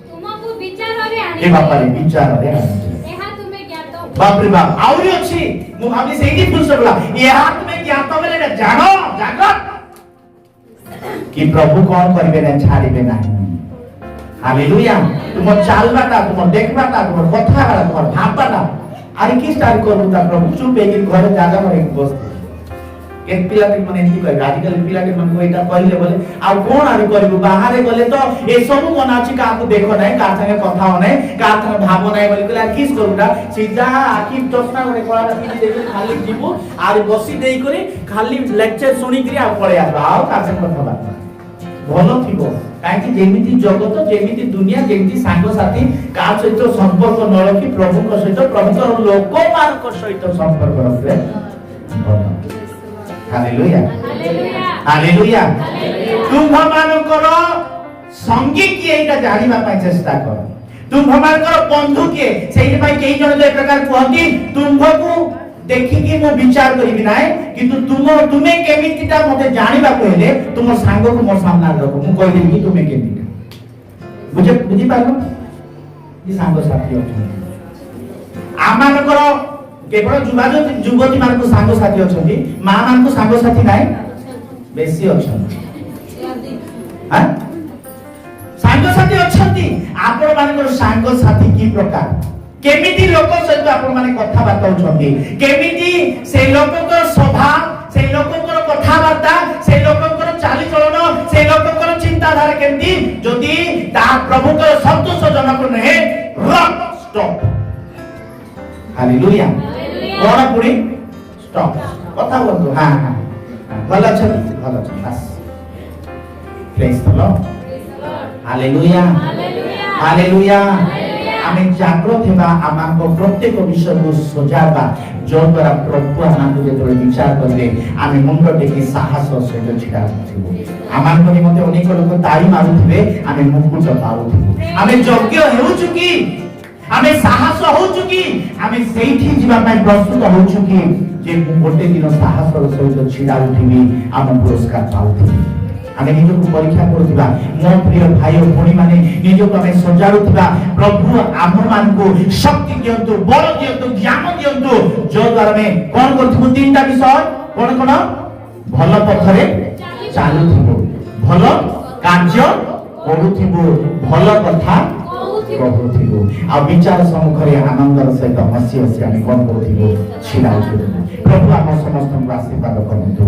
ତୁମକୁ ବିଚାରରେ
ଏ
ଆଣିବେ।
ବାପାରେ ବିଚାରରେ ଆଣିବେ।
ଏହା ତୁମେ ଜ୍ଞାତ ହୁଅ।
ବାପରେ ବାପ, ଆହୁରି ଅଛି। ମୁଁ ଭାବି ସେଇଠି ଫୁଲ୍ ହେଲା, ଏହା ତୁମେ ଜ୍ଞାତ ବୋଲେ ଜାଣ, ଜାଗ କି ପ୍ରଭୁ କଣ କରିବେ ନା ଛାଡ଼ିବେ ନାହିଁ। ହାଲେଲୁୟା। ତୁମ ଚାଲବାଟା, ତୁମ ଦେଖବାଟା, ତୁମ କଥାବାଟା, ତୁମ ଭାବବାଟା ଆରେ କି ଷ୍ଟାର୍ଟ କରିବୁ ତା ପ୍ରଭୁ ଚୁପ୍ ହେଇକି ଘରେ ଜାଗା ଧରିକି ବସିଥିବେ। କେତେ ପିଲାଟି ମାନେ ଏମିତି କହିବେ, ଆଜିକାଲି ପିଲାଟି ମାନଙ୍କୁ ଏଇଟା କହିଲେ ବୋଲେ ଆଉ କଣ ଆରେ କରିବୁ, ବାହାରେ ଗଲେ ତ ଏସବୁ ମନା ଅଛି, କାହାକୁ ଦେଖ ନାହିଁ, କାହା ସାଙ୍ଗେ କଥା ହବ ନାହିଁ, କାହା ସାଙ୍ଗେ ଭାବ ନାହିଁ ବୋଲି କହିଲେ ଆଉ କିସ୍ କରୁଟା, ସିଧା ଆଖି ଚଷମା ଗୋଟେ କଳାଟା ପିନ୍ଧି ଦେଇକି ଖାଲି ଯିବୁ ଆରେ ବସି ଦେଇକରି ଖାଲି ଲେକ୍ଚର ଶୁଣିକିରି ଆଉ ପଳେଇ ଆସିବା, ଆଉ କାହା ସାଙ୍ଗେ କଥାବାର୍ତ୍ତା ଭଲ ଥିବ। କାହିଁକି ଯେମିତି ଜଗତ, ଯେମିତି ଦୁନିଆ, ଯେମିତି ସାଙ୍ଗସାଥି, କାହା ସହିତ ସମ୍ପର୍କ ନ ରଖି ପ୍ରଭୁଙ୍କ ସହିତ, ପ୍ରଭୁଙ୍କର ଲୋକମାନଙ୍କ ସହିତ ସମ୍ପର୍କ ରଖିଲେ ଭଲ। Hallelujah, hallelujah. ତୁମମାନଙ୍କର ସଙ୍ଗୀ କିଏ ଏଇଟା ଜାଣିବା ପାଇଁ ଚେଷ୍ଟା କର। ତୁମ୍ଭମାନଙ୍କର ବନ୍ଧୁ କିଏ? ସେଇଥିପାଇଁ କେହି ଜଣ ଏ ପ୍ରକାର କୁହନ୍ତି, ତୁମ୍ଭକୁ ଦେଖିକି ମୁଁ ବିଚାର କରିବି ନାହିଁ, କିନ୍ତୁ ତୁମେ କେମିତିଟା ମତେ ଜାଣିବାକୁ ହେଲେ ତୁମ ସାଙ୍ଗକୁ ମୋ ସାମ୍ନାରେ ରଖ, ମୁଁ କହିଦେବି କି ତୁମେ କେମିତିଟା। ବୁଝିପାରିଲ? ସାଙ୍ଗସାଥି ଅଛନ୍ତି ଆମମାନଙ୍କର, କେବଳ ଯୁବତୀ ମାନଙ୍କୁ ସାଙ୍ଗସାଥି ଅଛନ୍ତି, ମା ମାନଙ୍କୁ ସାଙ୍ଗସାଥି ନାହିଁ, ବେଶୀ ଅଛନ୍ତି। ସାଙ୍ଗସାଥି ଅଛନ୍ତି। ଆପଣ ମାନଙ୍କର ସାଙ୍ଗସାଥି କି ପ୍ରକାର, କେମିତି ଲୋକ ସହିତ ଆପଣ ମାନେ କଥାବାର୍ତ୍ତା ହଉଛନ୍ତି, କେମିତି ସେ ଲୋକଙ୍କର ସ୍ୱଭାବ, ସେ ଲୋକଙ୍କର କଥାବାର୍ତ୍ତା, ସେ ଲୋକଙ୍କର ଚାଲିଚଳନ, ସେ ଲୋକଙ୍କର ଚିନ୍ତାଧାରା କେମିତି, ଯଦି ତାହା ପ୍ରଭୁଙ୍କର ସନ୍ତୋଷଜନକ ନୁହେଁ, ଷ୍ଟପ୍। ହାଲେଲୁୟା। କଣ ପୁଣି ଷ୍ଟପ୍ କଥା କୁହନ୍ତୁ। ହଁ ହଁ ଭଲ ଅଛନ୍ତି, ଭଲ ଅଛନ୍ତି, ବାସ୍। ପ୍ରେଜ୍ ଦ ଲର୍ଡ। Hallelujah, hallelujah. ଆମେ ଜାଗ୍ରତ ହେବା, ଆମଙ୍କ ପ୍ରତ୍ୟେକ ବିଷୟକୁ ସଜାଇବା, ଯଦ୍ୱାରା ପ୍ରଭୁ ଆମକୁ ଯେତେବେଳେ ବିଚାର କରିବେ ଆମେ ମୁଣ୍ଡ ଟେକି ସାହସ ସହିତ ଛିଡ଼ା ହୋଇଥିବୁ। ଆମଙ୍କ ନିମନ୍ତେ ଅନେକ ଲୋକ ତାଳି ମାରୁଥିବେ, ଆମେ ମୁକୁଟ ପାଉଥିବୁ। ଆମେ ଯୋଗ୍ୟ ହେଉଛୁ କି? ଆମେ ସାହସ ହଉଛୁ କି? ଆମେ ସେଇଠି ଯିବା ପାଇଁ ପ୍ରସ୍ତୁତ ହଉଛୁ କି ଯେ ମୁଁ ଗୋଟେ ଦିନ ସାହସର ସହିତ ଛିଡ଼ା ଉଠିବି, ଆମ ପୁରସ୍କାର ପାଉଥିବି। ଆମେ ନିଜକୁ ପରୀକ୍ଷା କରୁଥିବା, ମୋ ପ୍ରିୟ ଭାଇ ଓ ଭଉଣୀ ମାନେ, ନିଜକୁ ଆମେ ସଜାଡୁଥିବା, ପ୍ରଭୁ ଆମମାନଙ୍କୁ ଶକ୍ତି ଦିଅନ୍ତୁ, ବଳ ଦିଅନ୍ତୁ, ଜ୍ଞାନ ଦିଅନ୍ତୁ, ଯଦ୍ୱାରା ଆମେ କଣ କରୁଥିବୁ? ତିନିଟା ବିଷୟ କଣ କଣ? ଭଲ ପଥରେ ଚାଲୁଥିବୁ, ଭଲ କାର୍ଯ୍ୟ କରୁଥିବୁ, ଭଲ କଥା କହୁଥିବୁ, ଆଉ ବିଚାର ସମ୍ମୁଖରେ ଆନନ୍ଦର ସହିତ ହସି ହସି ଆମେ କଣ କରୁଥିବୁ? ଛିଡ଼ା ଉଠିବୁ। ପ୍ରଭୁ ଆମ ସମସ୍ତଙ୍କୁ ଆଶୀର୍ବାଦ କରନ୍ତୁ।